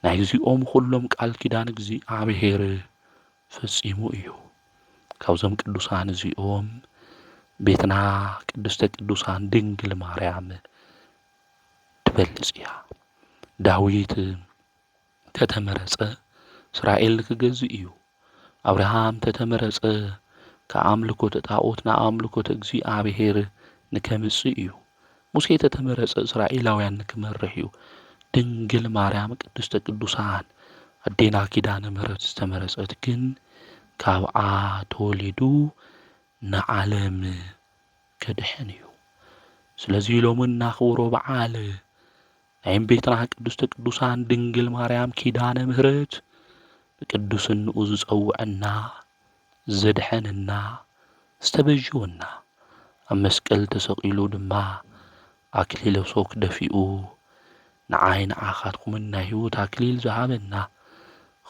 ናይ እዚኦም ኩሎም ቃል ኪዳን እግዚአብሔር ፈጺሙ እዩ። ካብዞም ቅዱሳን እዚኦም ቤትና ቅድስተ ቅዱሳን ድንግል ማርያም ትበልጽ እያ። ዳዊት ተተመረጸ እስራኤል ክገዝእ እዩ። አብርሃም ተተመረጸ ከአምልኮተ ጣዖት ንኣምልኮተ እግዚአብሔር ንከምጽእ እዩ። ሙሴ ተተመረጸ እስራኤላውያን ንክመርሕ እዩ። ድንግል ማርያም ቅድስተ ቅዱሳን ኣዴና ኪዳነ ምሕረት ዝተመረጸት ግን ካብኣ ተወሊዱ ንዓለም ከድሕን እዩ። ስለዚህ ሎሚ እናኽብሮ በዓል ናይ ቤትና ቅድስተ ቅዱሳን ድንግል ማርያም ኪዳነ ምሕረት ብቅዱስንኡ ዝጸውዐና ዘድሐንና ዝተበዥወና ኣብ መስቀል ተሰቒሉ ድማ ኣክሊለ ሦክ ደፊኡ ንዓይ ንዓኻትኩምን ናይ ሕይወት ኣክሊል ዝሃበና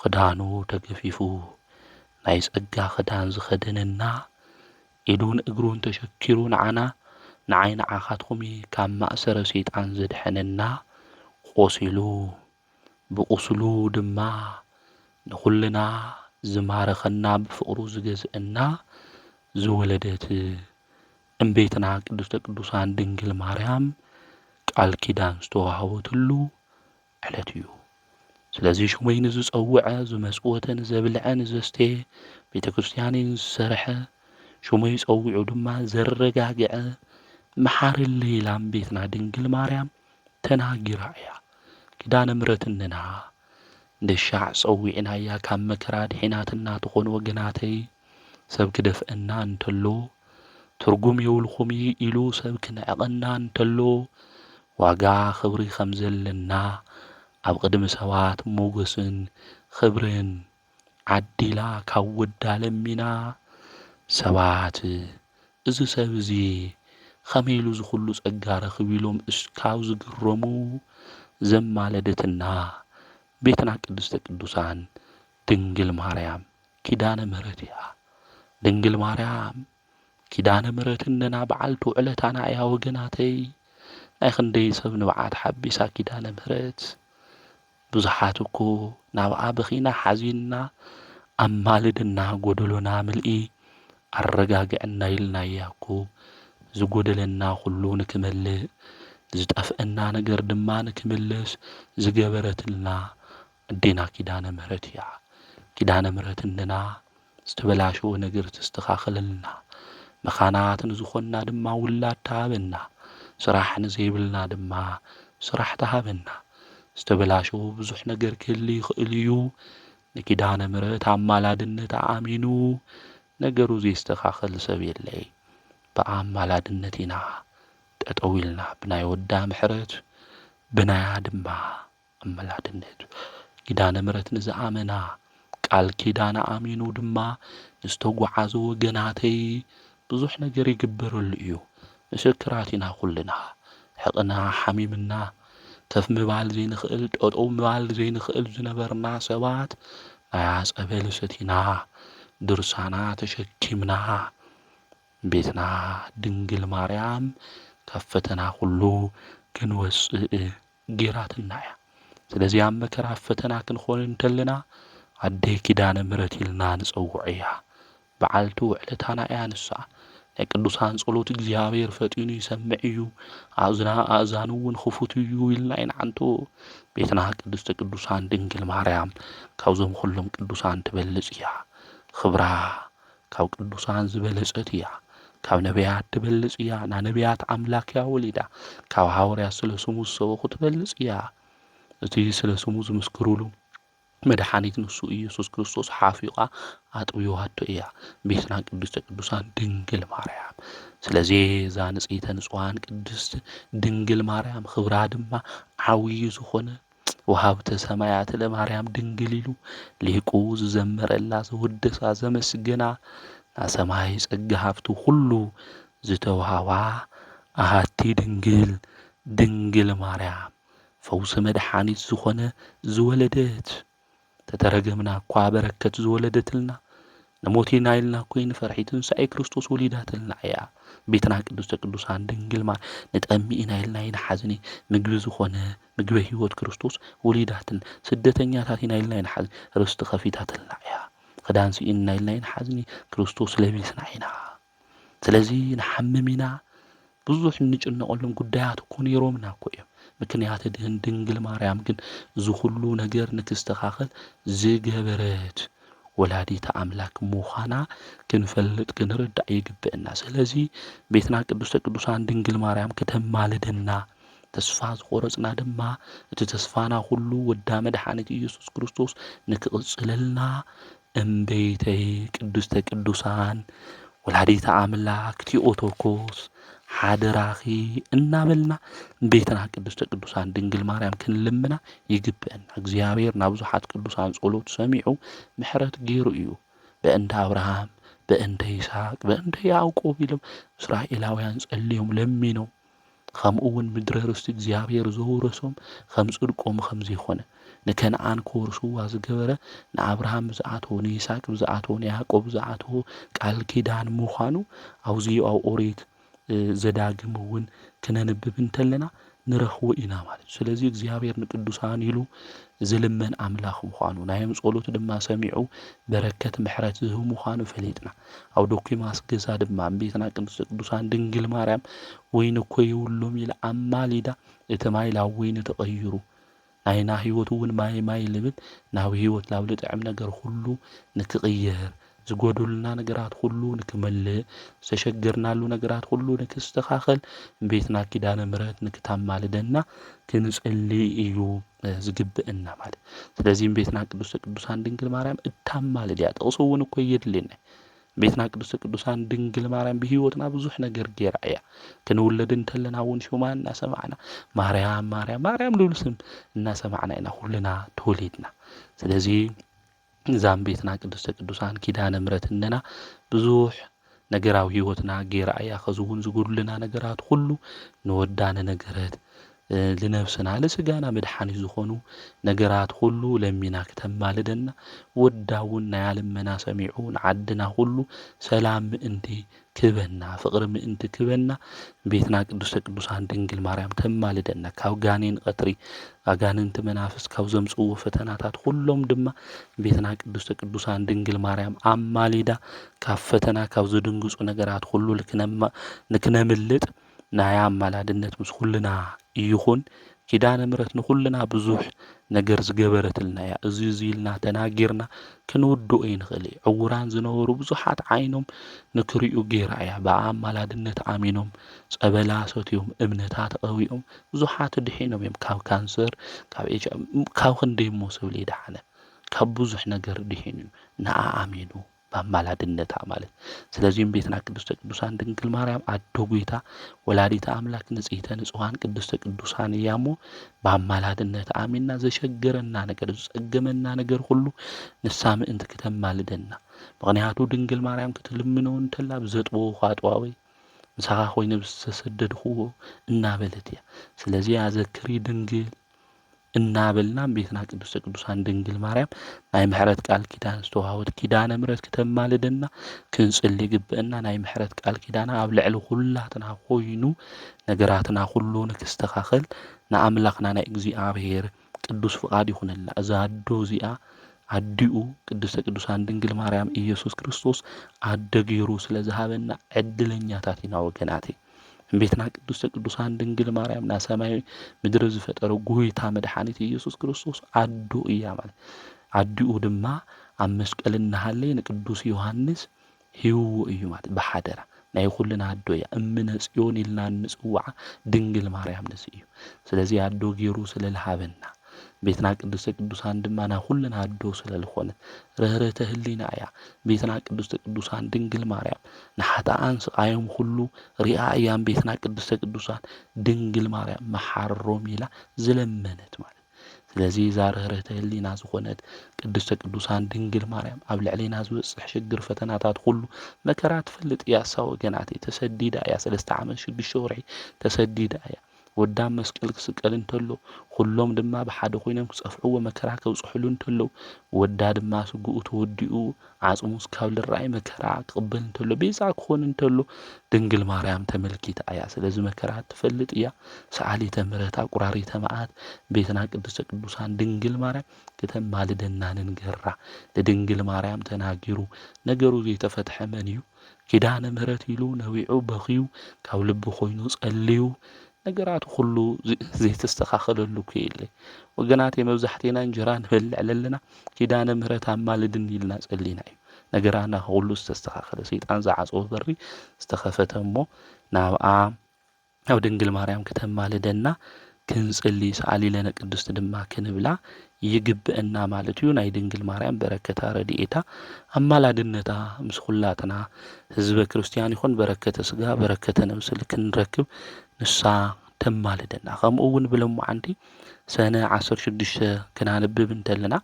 ክዳኑ ተገፊፉ ናይ ጸጋ ክዳን ዝኸደነና ኢዱን እግሩን ተሸኪሩ ንዓና ንዓይ ንዓኻትኩሚ ካብ ማእሰረ ሰይጣን ዘድሐነና ቆሲሉ ብቁስሉ ድማ ንኹልና ዝማረኸና ብፍቕሩ ዝገዝአና ዝወለደት እምቤትና ቅድስተ ቅዱሳን ድንግል ማርያም ቃል ኪዳን ዝተዋሃበትሉ ዕለት እዩ። ስለዚህ ሽመይ ንዝጸውዐ ዝመጽወተን ዘብልዐን ዘስተየ ቤተ ክርስቲያንን ዝሰርሐ ሽመይ ጸዊዑ ድማ ዘረጋግዐ መሓርለ ኢላም ቤትና ድንግል ማርያም ተናጊራ እያ። ኪዳነ ምሕረትንና ንሻዕ ጸዊዕናያ ካብ መከራ ድሒናትና ትኾኑ ወገናተይ ሰብ ክደፍአና እንተሎ ትርጉም የውልኹም ኢሉ ሰብ ክነዕቐና እንተሎ ዋጋ ኽብሪ ከም ዘለና ኣብ ቅድሚ ሰባት ሞገስን ኽብርን ዓዲላ ካብ ወዳ ለሚና ሰባት እዚ ሰብ እዚ ኸመይ ኢሉ ዝኹሉ ጸጋ ረኺቡ ኢሎም እስካብ ዝግረሙ ዘማለደትና ቤትና ቅድስተ ቅዱሳን ድንግል ማርያም ኪዳነ ምሕረት እያ። ድንግል ማርያም ኪዳነ ምሕረትንና በዓልቲ ውዕለታና እያ ወገናተይ። ናይ ክንደይ ሰብ ንበዓት ሓቢሳ ኪዳነ ምሕረት ብዙሓት እኮ ናብኣ በኺና ሓዚንና ኣማልድና ጐደሎና ምልኢ ኣረጋግዐና ኢልናያ እኮ ዝጐደለና ኩሉ ንክመልእ ዝጠፍአና ነገር ድማ ንክምለስ ዝገበረትልና أدينا كيدان مرت يا كيدان مرت إننا استبلاشو نجر تستخاخل لنا مخانات نزخنا دما ولا تابنا سراح نزيبلنا دما سراح تهابنا استبلاشو بزح نجر كلي خليو نكيدان مرت عمالادنة عامينو نجرو زي استخاخل سبيل لي بأعمالادنتنا تأويلنا بناي ودا محرت بناي دما عمالادنت كيدان مرت نزعامنا قال كيدان آمينو دما نستوقعزو وجناتي بزح نجر يقبرو الإيو مسكراتنا كلنا حقنا حميمنا كف مبال زي نخقل أو مبال زي نخقل زنبرنا سوات ناس أبلستنا درسانا تشكمنا بيتنا دنجل مريم كفتنا كله كنوسئ جيراتنا ስለዚህ ያ መከራ ፈተና ክንኾን እንተለና አደይ ኪዳነ ምሕረት ኢልና ንጸውዕያ በዓልቱ ዕለታና እያ ንሳ ናይ ቅዱሳን ጸሎት እግዚአብሔር ፈጢኑ ይሰምዕ እዩ አእዛኑ እውን ክፉት እዩ ኢልና ይንዓንቶ ቤትና ቅድስተ ቅዱሳን ድንግል ማርያም ካብዞም ኩሎም ቅዱሳን ትበልጽ እያ ክብራ ካብ ቅዱሳን ዝበለጸት እያ ካብ ነቢያት ትበልጽ እያ ነቢያት አምላክ ያ ወሊዳ ካብ ሐዋርያት ስለ ስሙ ዝሰበኹ ትበልጽ እያ እቲ ስለ ስሙ ዝምስክሩሉ መድኃኒት ንሱ ኢየሱስ ክርስቶስ ሓፊቓ አጥብዮዋቶ እያ ቤትና ቅድስተ ቅዱሳን ድንግል ማርያም ስለዚህ እዛ ንጽሕተ ንጹሐን ቅድስት ድንግል ማርያም ክብራ ድማ ዓብዪ ዝኾነ ወሃብተ ሰማያት ለማርያም ድንግል ኢሉ ሊቁ ዝዘመረላ ዘወደሳ ዘመስግና ናሰማይ ጸጋ ሃብቱ ሁሉ ዝተውሃባ አሃቲ ድንግል ማርያም ፈውስ መድኃኒት ዝኾነ ዝወለደት ተተረገምና እኳ በረከት ዝወለደትልና ነሞቴና ኢልና ኮይን ፈርሒትን ሳይ ክርስቶስ ወሊዳትልና እያ ቤትና ቅድስተ ቅዱሳን ድንግል ንጠሚኢና ኢልና ይንሓዝኒ ምግቢ ዝኾነ ምግቢ ሕይወት ክርስቶስ ወሊዳትን ስደተኛታት ኢና ኢልና ይንሓዝኒ ርስቲ ከፊታትልና እያ ክዳን ሲኢና ኢልና ይንሓዝኒ ክርስቶስ ለቢስና ኢና ስለዚ ንሓምሚና ብዙሕ ንጭነቐሎም ጉዳያት እኮ ነይሮምና እኮ እዮም ምክንያት ድንግል ማርያም ግን ዝሁሉ ነገር ንክስተኻኸል ዝገበረት ወላዲተ አምላክ ምዃና ክንፈልጥ ክንርዳእ ይግብአና ስለዚ ቤትና ቅድስተ ቅዱሳን ድንግል ማርያም ከተማልደና ተስፋ ዝቆረጽና ድማ እቲ ተስፋና ሁሉ ወዳ መድኃኒት ኢየሱስ ክርስቶስ ንክቕጽለልና እምቤተይ ቅድስተ ቅዱሳን ወላዲተ አምላክ ቲኦቶኮስ ሓደራኺ እናበልና ቤትና ቅድስተ ቅዱሳን ድንግል ማርያም ክንልምና ይግብአና እግዚአብሔር ናብዙሓት ቅዱሳን ጸሎት ሰሚዑ ምሕረት ገይሩ እዩ በእንተ አብርሃም በእንተ ይስሐቅ በእንተ ያዕቆብ ኢሎም እስራኤላውያን ጸልዮም ለሚኖም ከምኡውን ምድረ ርስቲ እግዚአብሔር ዘውረሶም ከም ጽድቆም ከም ዘይኾነ ንከነአን ክወርሱዋ ዝገበረ ንአብርሃም ብዝኣተዎ ንይስሐቅ ብዝኣተዎ ንያዕቆብ ብዝኣተዎ ቃል ኪዳን ምዃኑ አብዚ ኣብ ኦሪት ዘዳግም እውን ክነንብብ እንተለና ንረኽቦ ኢና ማለት ስለዚህ እግዚአብሔር ንቅዱሳን ኢሉ ዝልመን አምላኽ ምዃኑ ናይም ጸሎት ድማ ሰሚዑ በረከት ምሕረት ዝህብ ምዃኑ ፈሊጥና ኣብ ዶኪማስ ገዛ ድማ ቤትና ቅድስተ ቅዱሳን ድንግል ማርያም ወይን እኮ ይውሎም ኢላ አማሊዳ እቲ ማይ ላብ ወይን ተቐይሩ ናይና ህይወት እውን ማይ ልብል ናብ ህይወት ላብ ልጥዕም ነገር ሁሉ ንክቕየር ዝጎዱልና ነገራት ሁሉ ንክመልእ ዝተሸገርናሉ ነገራት ሁሉ ንክስተኻኸል ቤትና ኪዳነ ምሕረት ንክታማልደና ክንጽልይ እዩ ዝግብአና ማለት ስለዚህ ቤትና ቅድስተ ቅዱሳን ድንግል ማርያም እታማልድ ያ ጥቕሱ እውን እኮ የድልየና ቤትና ቅድስተ ቅዱሳን ድንግል ማርያም በህይወትና ብዙሕ ነገር ጌራ እያ ክንውለድ እንተለና እውን ሹማ እናሰማዕና ማርያም ልብል ስም እናሰማዕና ኢና ሁልና ተወሊድና ስለዚህ ዛም ቤትና ቅድስተ ቅዱሳን ኪዳነ ምሕረት እንና ብዙሕ ነገራዊ ህይወትና ጌራ እያ ከዝውን ዝጉድልና ነገራት ሁሉ ንወዳነ ነገራት لنفسنا لسجانا مدحاني زخونو نجارات خلو لمينا كتمالدنا وداونا يعلم منا سميعون عدنا خلو سلام انتي كبنا فقر من انت كبنا بيتنا قدوسان دنجل مريم تمالدنا كاو غانين قطري اغانين تمنافس كاو زمصو فتناتات كلهم دما بيتنا قدوسان دنجل مريم اماليدا كافتنا كاو زدنغصو نجارات خلو لكنملط نايا مالادነት ምስ ኩልና ይኹን ኪዳነ ምሕረት ንኩልና ብዙሕ ነገር ዝገበረትልና እያ እዚ ኢልና ተናጊርና ክንውድኦ ይንኽእል እዩ። ዕውራን ዝነበሩ ብዙሓት ዓይኖም ንክሪኡ ጌራ እያ ብኣማላድነት ኣሚኖም ጸበላ ሰትዮም እምነታት ቀዊኦም ብዙሓት ድሒኖም እዮም ካብ ካንሰር ካብ ካብ ክንደይ ሞ ሰብ ድሓነ ካብ ብዙሕ ነገር ድሒኑ ንኣ ኣሚኑ በአማላድነታ ማለት ስለዚህም ቤትና ቅድስተ ቅዱሳን ድንግል ማርያም አዶ ጌታ ወላዲተ አምላክ ንጽሕተ ንጹሐን ቅድስተ ቅዱሳን እያሞ በአማላድነት አሚንና ዘሸገረና ነገር ዘጸገመና ነገር ሁሉ ንሳ ምእንቲ ከተማልደና ምክንያቱ ድንግል ማርያም ክትልምነው እንተላ ብዘጥቦ ኻጥዋዊ ምሳኻ ኮይነ ዝተሰደድኽዎ እናበለት እያ ስለዚህ አዘክሪ ድንግል እናበልና ቤትና ቅድስተ ቅዱሳን ድንግል ማርያም ናይ ምሕረት ቃል ኪዳን ዝተዋሃበት ኪዳነ ምሕረት ከተማልደና ክንጽሊ ግብአና ናይ ምሕረት ቃል ኪዳና ኣብ ልዕሊ ሁላትና ኮይኑ ነገራትና ሁሉ ንክስተኻኸል ንኣምላኽና ናይ እግዚአብሔር ቅዱስ ፍቃድ ይኹነልና እዛ አዶ እዚኣ አዲኡ ቅድስተ ቅዱሳን ድንግል ማርያም ኢየሱስ ክርስቶስ አደገይሩ ስለዝሃበና ዕድለኛታት ኢና ወገናቴ ቤትና ቅድስተ ቅዱሳን ድንግል ማርያም ና ሰማይ ምድር ዝፈጠረ ጎይታ መድኃኒት ኢየሱስ ክርስቶስ አዶ እያ ማለት አዲኡ ድማ ኣብ መስቀል እናሃለየ ንቅዱስ ዮሐንስ ሂው እዩ ማለት በሓደራ ናይ ኩልና አዶ እያ እምነ ጽዮን ኢልና ንጽዋዓ ድንግል ማርያም ነስ እዩ ስለዚህ አዶ ገይሩ ስለልሃበና ቤትና ቅድስተ ቅዱሳን ድማ ና ሁልና አዶ ስለልኾነ ረህረተ ህሊና እያ ቤትና ቅድስተ ቅዱሳን ድንግል ማርያም ንሓጣን ስቃዮም ሁሉ ሪኣ እያም ቤትና ቅድስተ ቅዱሳን ድንግል ማርያም መሓሮም ኢላ ዝለመነት ማለት ስለዚህ ዛ ረህረተ ህሊና ዝኾነት ቅድስተ ቅዱሳን ድንግል ማርያም ኣብ ልዕሊና ዝወጽሕ ሽግር ፈተናታት ሁሉ መከራ ትፈልጥ እያ እሳ ወገናቴ ተሰዲዳ እያ 3 ዓመት 6 ወርሒ ተሰዲዳ እያ ወዳም መስቀል ክስቀል እንተሎ ሁሎም ድማ በሓደ ኮይኖም ክጸፍዕዎ መከራ ከውጽሕሉ እንተሎ ወዳ ድማ ስጉኡ ተወዲኡ ዓጽሙስ ካብ ልራይ መከራ ክቅበል እንተሎ ቤዛ ክኾን እንተሎ ድንግል ማርያም ተመልኪታ እያ ስለዚህ መከራ ትፈልጥ እያ ሰዓሊተ ምሕረታ ቁራሪተ መዓት ቤትና ቅድስተ ቅዱሳን ድንግል ማርያም ከተማልደና ንንገራ ለድንግል ማርያም ተናጊሩ ነገሩ ዘይተፈትሐ መን እዩ ኪዳነ ምሕረት ኢሉ ነዊዑ በኺዩ ካብ ልቢ ኮይኑ ጸልዩ ነገራት ሁሉ ዘይተስተኻኸለሉ ከይለ ወገናት የመብዛሕቴና እንጀራ ንበልዕ ለለና ኪዳነ ምሕረት አማልድን ኢልና ጸሊና እዩ ነገራና ሁሉ ዝተስተኻኸለ ሰይጣን ዝዓጽወ በሪ ዝተኸፈተ እሞ ናብኣ ኣብ ድንግል ማርያም ከተማልደና ክንጽሊ ሰዓሊ ለነ ቅድስት ድማ ክንብላ ይግብአና ማለት እዩ ናይ ድንግል ማርያም በረከታ ረድኤታ አማላድነታ ምስ ኩላትና ህዝበ ክርስቲያን ይኹን በረከተ ስጋ በረከተ ነፍስ ክንረክብ ንሳ ተማልደና ከምኡውን ብለሙዓንቲ ሰነ 16 ክናንብብ እንተለና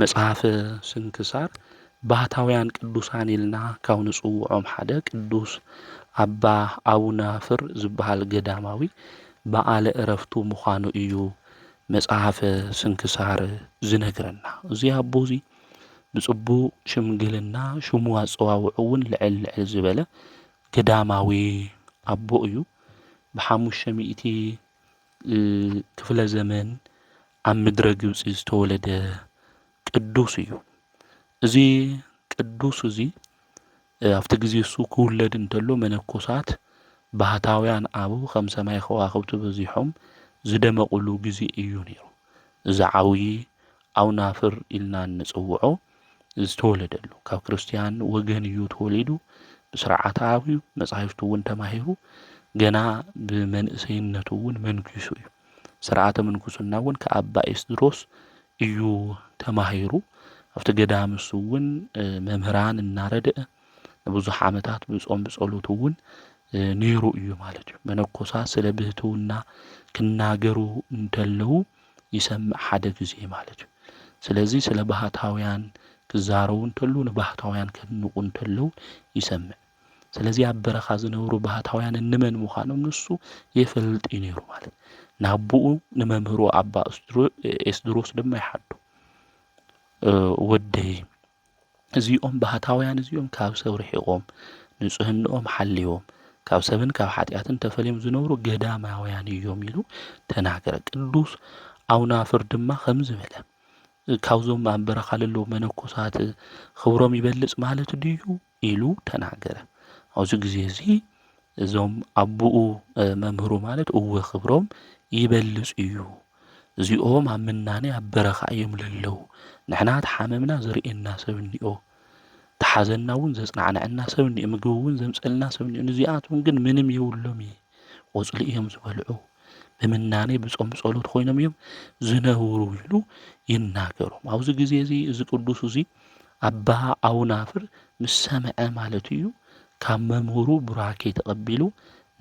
መጽሐፍ ስንክሳር ባህታውያን ቅዱሳን ኢልና ካብ ንጽውዖም ሓደ ቅዱስ አባ አቡናፍር ዝበሃል ገዳማዊ በዓለ ዕረፍቱ ምዃኑ እዩ መጽሐፍ ስንክሳር ዝነግረና እዚ አቦ እዚ ብጽቡቕ ሽምግልና ሽሙ አጸዋውዑ እውን ልዕል ልዕል ዝበለ ገዳማዊ አቦ እዩ ب500 ክፍለ ዘመን ኣብ ምድረ ግብጽ ዝተወለደ ቅዱስ እዩ እዚ ቅዱስ እዚ ኣብቲ ግዜ እሱ ክውለድ እንተሎ መነኮሳት ባህታውያን አቡ ከም ሰማይ ከዋኽብቲ በዚሖም ዝደመቁሉ ግዜ እዩ ነይሩ እዚ ዓብይ አቡናፍር ኢልና ንጽውዖ ዝተወለደሉ ካብ ክርስቲያን ወገን እዩ ተወሊዱ ብስርዓተ አብዩ መጻሕፍቱ እውን ተማሂሩ ገና ብመንእሰይነቱ እውን መንኩሱ እዩ ስርዓተ ምንኩስና እውን ከአባ ኤስድሮስ እዩ ተማሂሩ ኣብቲ ገዳም እሱ እውን መምህራን እናረድአ ብዙሕ ዓመታት ብጾም ብጸሎት እውን ነይሩ እዩ ማለት እዩ መነኮሳት ስለ ብህትውና ክናገሩ እንተለው ይሰምዕ ሓደ ግዜ ማለት እዩ ስለዚህ ስለ ባህታውያን ክዛረቡ እንተሉ ንባህታውያን ከንቁ እንተለው ይሰምዕ ስለዚህ ኣብ በረኻ ዝነብሩ ባህታውያን እንመን ምዃኖም ንሱ የፈልጥ ነይሩ ማለት ናብኡ ንመምህሩ ኣባ ኤስድሮስ ድማ ይሓዱ ወደይ እዚኦም ባህታውያን እዚኦም ካብ ሰብ ርሒቆም ንጽህንኦም ሓልዮም ካብ ሰብን ካብ ኃጢአትን ተፈልዮም ዝነብሩ ገዳማውያን እዮም ኢሉ ተናገረ ቅዱስ አቡናፍር ድማ ከም ዝበለ ካብዞም ኣብ በረኻ ለለዉ መነኮሳት ክብሮም ይበልጽ ማለት ድዩ ኢሉ ተናገረ ኣብዚ ግዜ እዚ እዞም አቡኡ መምህሩ ማለት እወ ክብሮም ይበልጽ እዩ እዚኦም ኣብ ምናኔ ኣብ በረኻ እዮም ለለዉ ንሕና ተሓመምና ዘርእየና ሰብ እኒኦ ተሓዘና እውን ዘጽናዕናዕና ሰብ እኒኦ ምግቢ እውን ዘምጸልና ሰብ እኒኦ ንዚኣቶም ግን ምንም የብሎም እየ ቆጽሊ እዮም ዝበልዑ ብምናኔ ብጾም ጸሎት ኮይኖም እዮም ዝነብሩ ኢሉ ይናገሮም ኣብዚ ግዜ እዚ እዚ ቅዱስ እዚ ኣባ ኣውናፍር ምስ ሰምዐ ማለት እዩ ካብ መምህሩ ቡራኬ ተቐቢሉ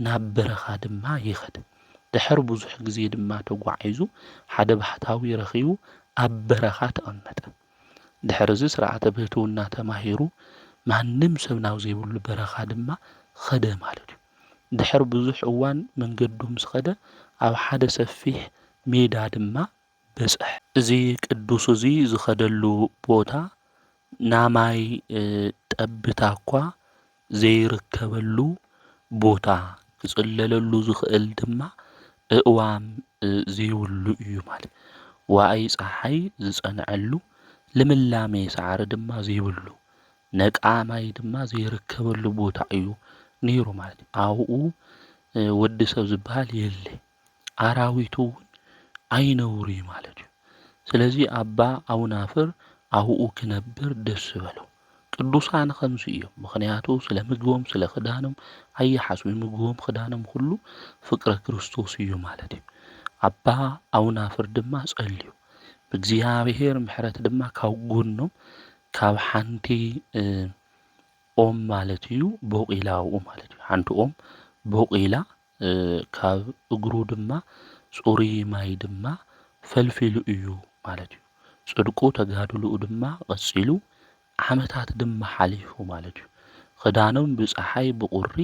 ናብ በረኻ ድማ ይኸድ ድሕር ብዙሕ ግዜ ድማ ተጓዒዙ ሓደ ባህታዊ ረኺቡ ኣብ በረኻ ተቐመጠ ድሕር እዚ ስርዓተ ብህትውና ተማሂሩ ማንም ሰብ ናብ ዘይብሉ በረኻ ድማ ኸደ ማለት እዩ ድሕር ብዙሕ እዋን መንገዱ ምስ ኸደ ኣብ ሓደ ሰፊሕ ሜዳ ድማ በጽሕ እዚ ቅዱስ እዚ ዝኸደሉ ቦታ ናማይ ጠብታ እኳ ዘይርከበሉ ቦታ ክጽለለሉ ዝኽእል ድማ እእዋም ዘይብሉ እዩ ማለት ዋኣይ ፀሓይ ዝጸንዐሉ ልምላሜ ሳዕሪ ድማ ዘይብሉ ነቃማይ ድማ ዘይርከበሉ ቦታ እዩ ነይሩ ማለት ኣብኡ ወዲ ሰብ ዝበሃል የለ ኣራዊቱ እውን ኣይነብሩ ማለት እዩ ስለዚ ኣባ ኣውናፍር ኣብኡ ክነብር ደስ በለው ቅዱሳን ከምዚ እዮም ምክንያቱ ስለ ምግቦም ስለ ክዳኖም ኣይሓስቡ ምግቦም ክዳኖም ሁሉ ፍቅረ ክርስቶስ እዩ ማለት እዩ ኣባ ኣውናፍር ድማ ጸልዩ ብእግዚአብሔር ምሕረት ድማ ካብ ጎኖም ካብ ሓንቲ ኦም ማለት እዩ ቦቂላው ማለት እዩ ሓንቲ ኦም ቦቂላ ካብ እግሩ ድማ ጹሩይ ማይ ድማ ፈልፊሉ እዩ ማለት እዩ ጽድቁ ተጋድልኡ ድማ ቀጺሉ ዓመታት ድማ ሓሊፉ ማለት እዩ ክዳኖም ብፀሓይ ብቁሪ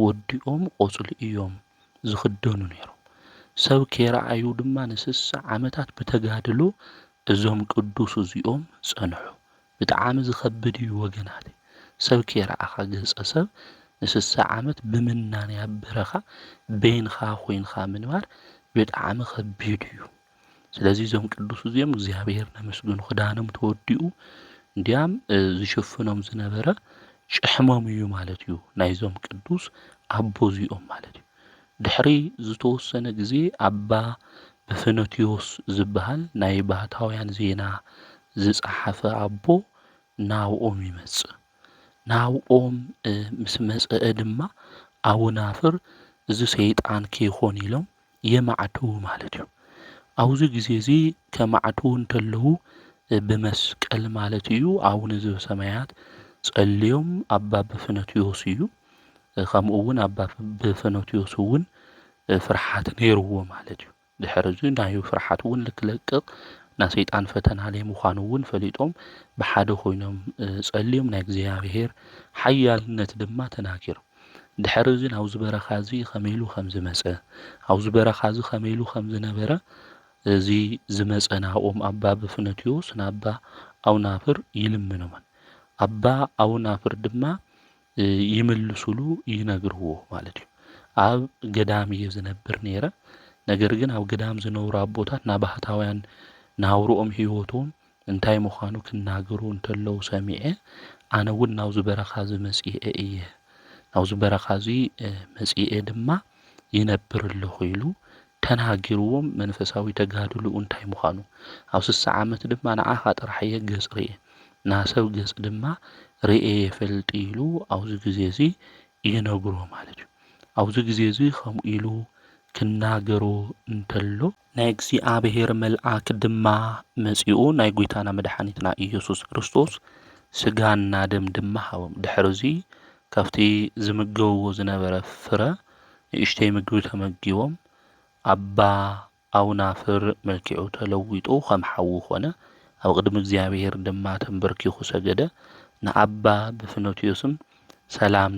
ወዲኦም ቆጽሊ እዮም ዝኽደኑ ነይሮም ሰብ ከይረኣዩ ድማ ንስሳ ዓመታት ብተጋድሎ እዞም ቅዱስ እዚኦም ጸንሑ ብጣዕሚ ዝኸብድ እዩ ወገናት ሰብ ከይረኣኻ ገጸ ሰብ ንስሳ ዓመት ብምናን ያበረኻ በይንኻ ኮይንኻ ምንባር ብጣዕሚ ከቢድ እዩ ስለዚ እዞም ቅዱስ እዚኦም እግዚአብሔር ነመስግኑ ክዳኖም ተወዲኡ እንዲያም ዝሽፍኖም ዝነበረ ጭሕሞም እዩ ማለት እዩ ናይዞም ቅዱስ ኣቦ እዚኦም ማለት እዩ ድሕሪ ዝተወሰነ ግዜ ኣባ በፍኖትዮስ ዝበሃል ናይ ባህታውያን ዜና ዝጸሓፈ ኣቦ ናብኦም ይመጽእ ናብኦም ምስ መጽአ ድማ ኣውናፍር እዚ ሰይጣን ከይኾን ኢሎም የማዕትዉ ማለት እዩ ኣብዚ ግዜ እዚ ከማዕትዉ እንተለዉ ብመስቀል ማለት እዩ ኣቡነ ዘበሰማያት ጸልዮም ኣባ በፍኖትዮስ እዩ ከምኡ እውን ኣባ በፍኖትዮስ እውን ፍርሓት ነይርዎ ማለት እዩ ድሕሪ እዚ ናይ ፍርሓት እውን ልክለቅቕ ና ሰይጣን ፈተና ላይ ምዃኑ እውን ፈሊጦም ብሓደ ኮይኖም ጸልዮም ናይ እግዚአብሔር ሓያልነት ድማ ተናገሮም ድሕሪ እዚ ናብዚ በረኻ እዚ ከመይሉ ከም ዝመጸ ኣብዚ በረኻ እዚ ከመይሉ ከም ዝነበረ እዚ ዝመጸ ናብኦም ኣባ በፍኖትዮስ ንኣባ ኣውናፍር ይልምኖም ኣባ ኣውናፍር ድማ ይምልሱሉ ይነግርዎ ማለት እዩ ኣብ ገዳም እየ ዝነብር ነይረ ነገር ግን ኣብ ገዳም ዝነብሩ ኣቦታት ናባህታውያን ናብርኦም ህይወቶም እንታይ ምዃኑ ክናገሩ እንተለዉ ሰሚዐ ኣነ እውን ናብዚ በረኻ ዝመጽአ እየ ናብዚ በረኻ እዚ መጽአ ድማ ይነብር ኣለኹ ኢሉ ተናጊርዎም መንፈሳዊ ተጋድልኡ እንታይ ምዃኑ ኣብ 60 ዓመት ድማ ንዓኻ ጥራሕ እየ ገጽ ርኤ ናሰብ ገጽ ድማ ርኤ የፈልጥ ኢሉ ኣብዚ ግዜ እዚ ይነግሮ ማለት እዩ ኣብዚ ግዜ እዚ ከምኡ ኢሉ ክናገሮ እንተሎ ናይ እግዚአብሔር መልአክ ድማ መጺኡ ናይ ጎይታና መድኃኒትና ኢየሱስ ክርስቶስ ስጋና ደም ድማ ሃቦም ድሕሪ እዚ ካብቲ ዝምገብዎ ዝነበረ ፍረ ንእሽተይ ምግቢ ተመጊቦም ኣባ ኣውናፍር መልክዑ ተለዊጡ ከም ሓዊ ኾነ ኣብ ቅድሚ እግዚአብሔር ድማ ተንበርኪኹ ሰገደ ንኣባ በፍኖትዮስም ሰላም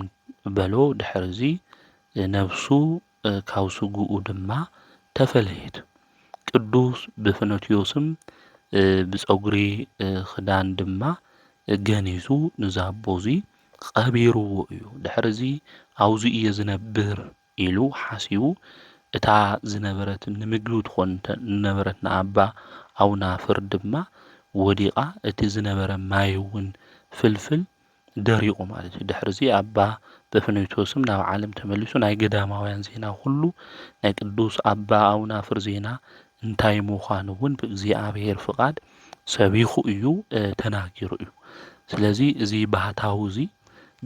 በሎ ድሕሪ እዚ ነብሱ ካብ ስጉኡ ድማ ተፈለየት ቅዱስ በፍኖትዮስም ብፀጉሪ ክዳን ድማ ገኒዙ ንዛቦዚ ቀቢርዎ እዩ ድሕሪ እዚ ኣብዚ እየ ዝነብር ኢሉ ሓሲቡ እታ ዝነበረት ንምግቢ ትኾን ነበረት ንኣባ ኣውናፍር ድማ ወዲቓ እቲ ዝነበረ ማይ እውን ፍልፍል ደሪቑ ማለት እዩ ድሕሪ እዚ ኣባ በፍኖትዮስም ናብ ዓለም ተመሊሱ ናይ ገዳማውያን ዜና ሁሉ ናይ ቅዱስ ኣባ ኣውናፍር ዜና እንታይ ምዃኑ እውን ብእግዚአብሔር ፍቃድ ሰቢኹ እዩ ተናጊሩ እዩ። ስለዚ እዚ ባህታዊ እዚ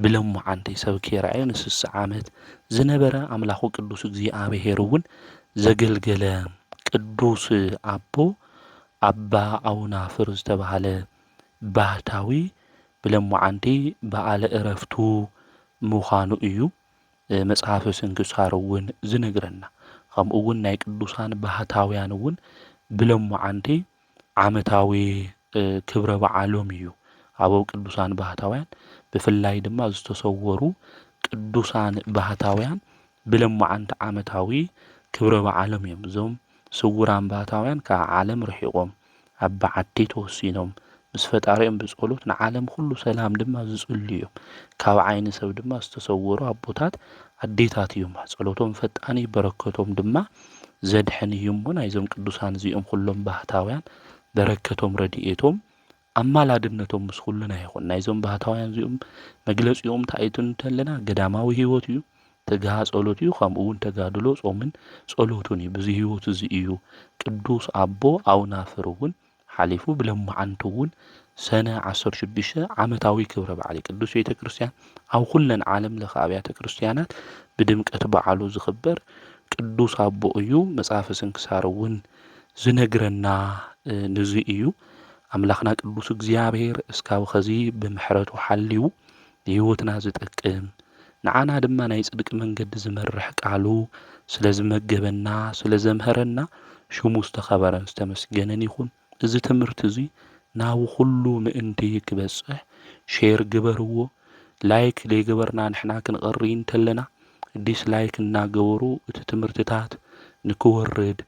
ብለምዓንቲ ሰብኪ ራእየ ንስስ ዓመት ዝነበረ ኣምላኹ ቅዱስ እግዚኣብሔር እውን ዘገልገለ ቅዱስ ኣቦ ኣባ ኣውናፍር ዝተባሃለ ባህታዊ ብለምዓንቲ በዓለ ዕረፍቱ ምዃኑ እዩ መጽሓፈ ስንክሳር እውን ዝነግረና። ከምኡ እውን ናይ ቅዱሳን ባህታውያን እውን ብለምዓንቲ ዓመታዊ ክብረ በዓሎም እዩ። ኣብኡ ቅዱሳን ባህታውያን ብፍላይ ድማ ዝተሰወሩ ቅዱሳን ባህታውያን ብለምዓንቲ ዓመታዊ ክብረ በዓሎም እዮም። እዞም ስውራን ባህታውያን ካብ ዓለም ርሒቆም ኣብ በዓቲ ተወሲኖም ምስ ፈጣሪኦም ብጸሎት ንዓለም ኩሉ ሰላም ድማ ዝጽልዩ እዮም። ካብ ዓይኒ ሰብ ድማ ዝተሰወሩ ኣቦታት ኣዴታት እዮም። ጸሎቶም ፈጣኒ በረከቶም ድማ ዘድሕን እዩ እሞ ናይዞም ቅዱሳን እዚኦም ኩሎም ባህታውያን በረከቶም ረድኤቶም ኣማላድነቶም ምስ ኩሉና ይኹን። ናይዞም ባህታውያን እዚኦም መግለጺኦም እንታይ እዩ እንተለና ገዳማዊ ህይወት እዩ፣ ትግሃ ጸሎት እዩ፣ ከምኡ እውን ተጋድሎ ጾምን ጸሎቱን እዩ። በዚ ህይወት እዚ እዩ ቅዱስ ኣቦ ኣውናፍር እውን ሓሊፉ ብለምዓንቲ እውን ሰነ 16 ዓመታዊ ክብረ በዓል ቅዱስ ቤተ ክርስቲያን ኣብ ኩለን ዓለም ለኸ ኣብያተ ክርስቲያናት ብድምቀት በዓሉ ዝኽበር ቅዱስ ኣቦ እዩ። መጽሓፈ ስንክሳር እውን ዝነግረና ንዚ እዩ። ኣምላኽና ቅዱስ እግዚአብሔር እስካብ ኸዚ ብምሕረቱ ሓልዩ ንህይወትና ዝጠቅም ንዓና ድማ ናይ ጽድቂ መንገዲ ዝመርሕ ቃሉ ስለ ዝመገበና ስለ ዘምሃረና ሽሙ ዝተኸበረን ዝተመስገነን ይኹን። እዚ ትምህርቲ እዚ ናብ ኩሉ ምእንቲ ክበጽሕ ሼር ግበርዎ። ላይክ ዘይገበርና ንሕና ክንቐሪ እንተለና ዲስላይክ እናገበሩ እቲ ትምህርትታት ንክወርድ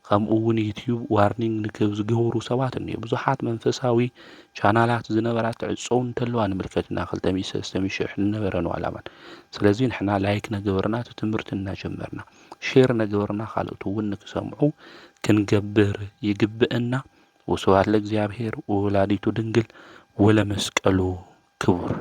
ከምኡ እውን ዩቲዩብ ዋርኒንግ ንክብ ዝገብሩ ሰባት እኒኦ። ብዙሓት መንፈሳዊ ቻናላት ዝነበራ ትዕፀው እንተለዋ ንምልከትና 200 ዝነበረን ዋላማን። ስለዚ ንሕና ላይክ ነገበርና እቲ ትምህርቲ እናጀመርና ሼር ነገበርና ካልኦት እውን ንክሰምዑ ክንገብር ይግብአና። ወስብሐት ለእግዚአብሔር ወወላዲቱ ድንግል ወለመስቀሉ ክቡር።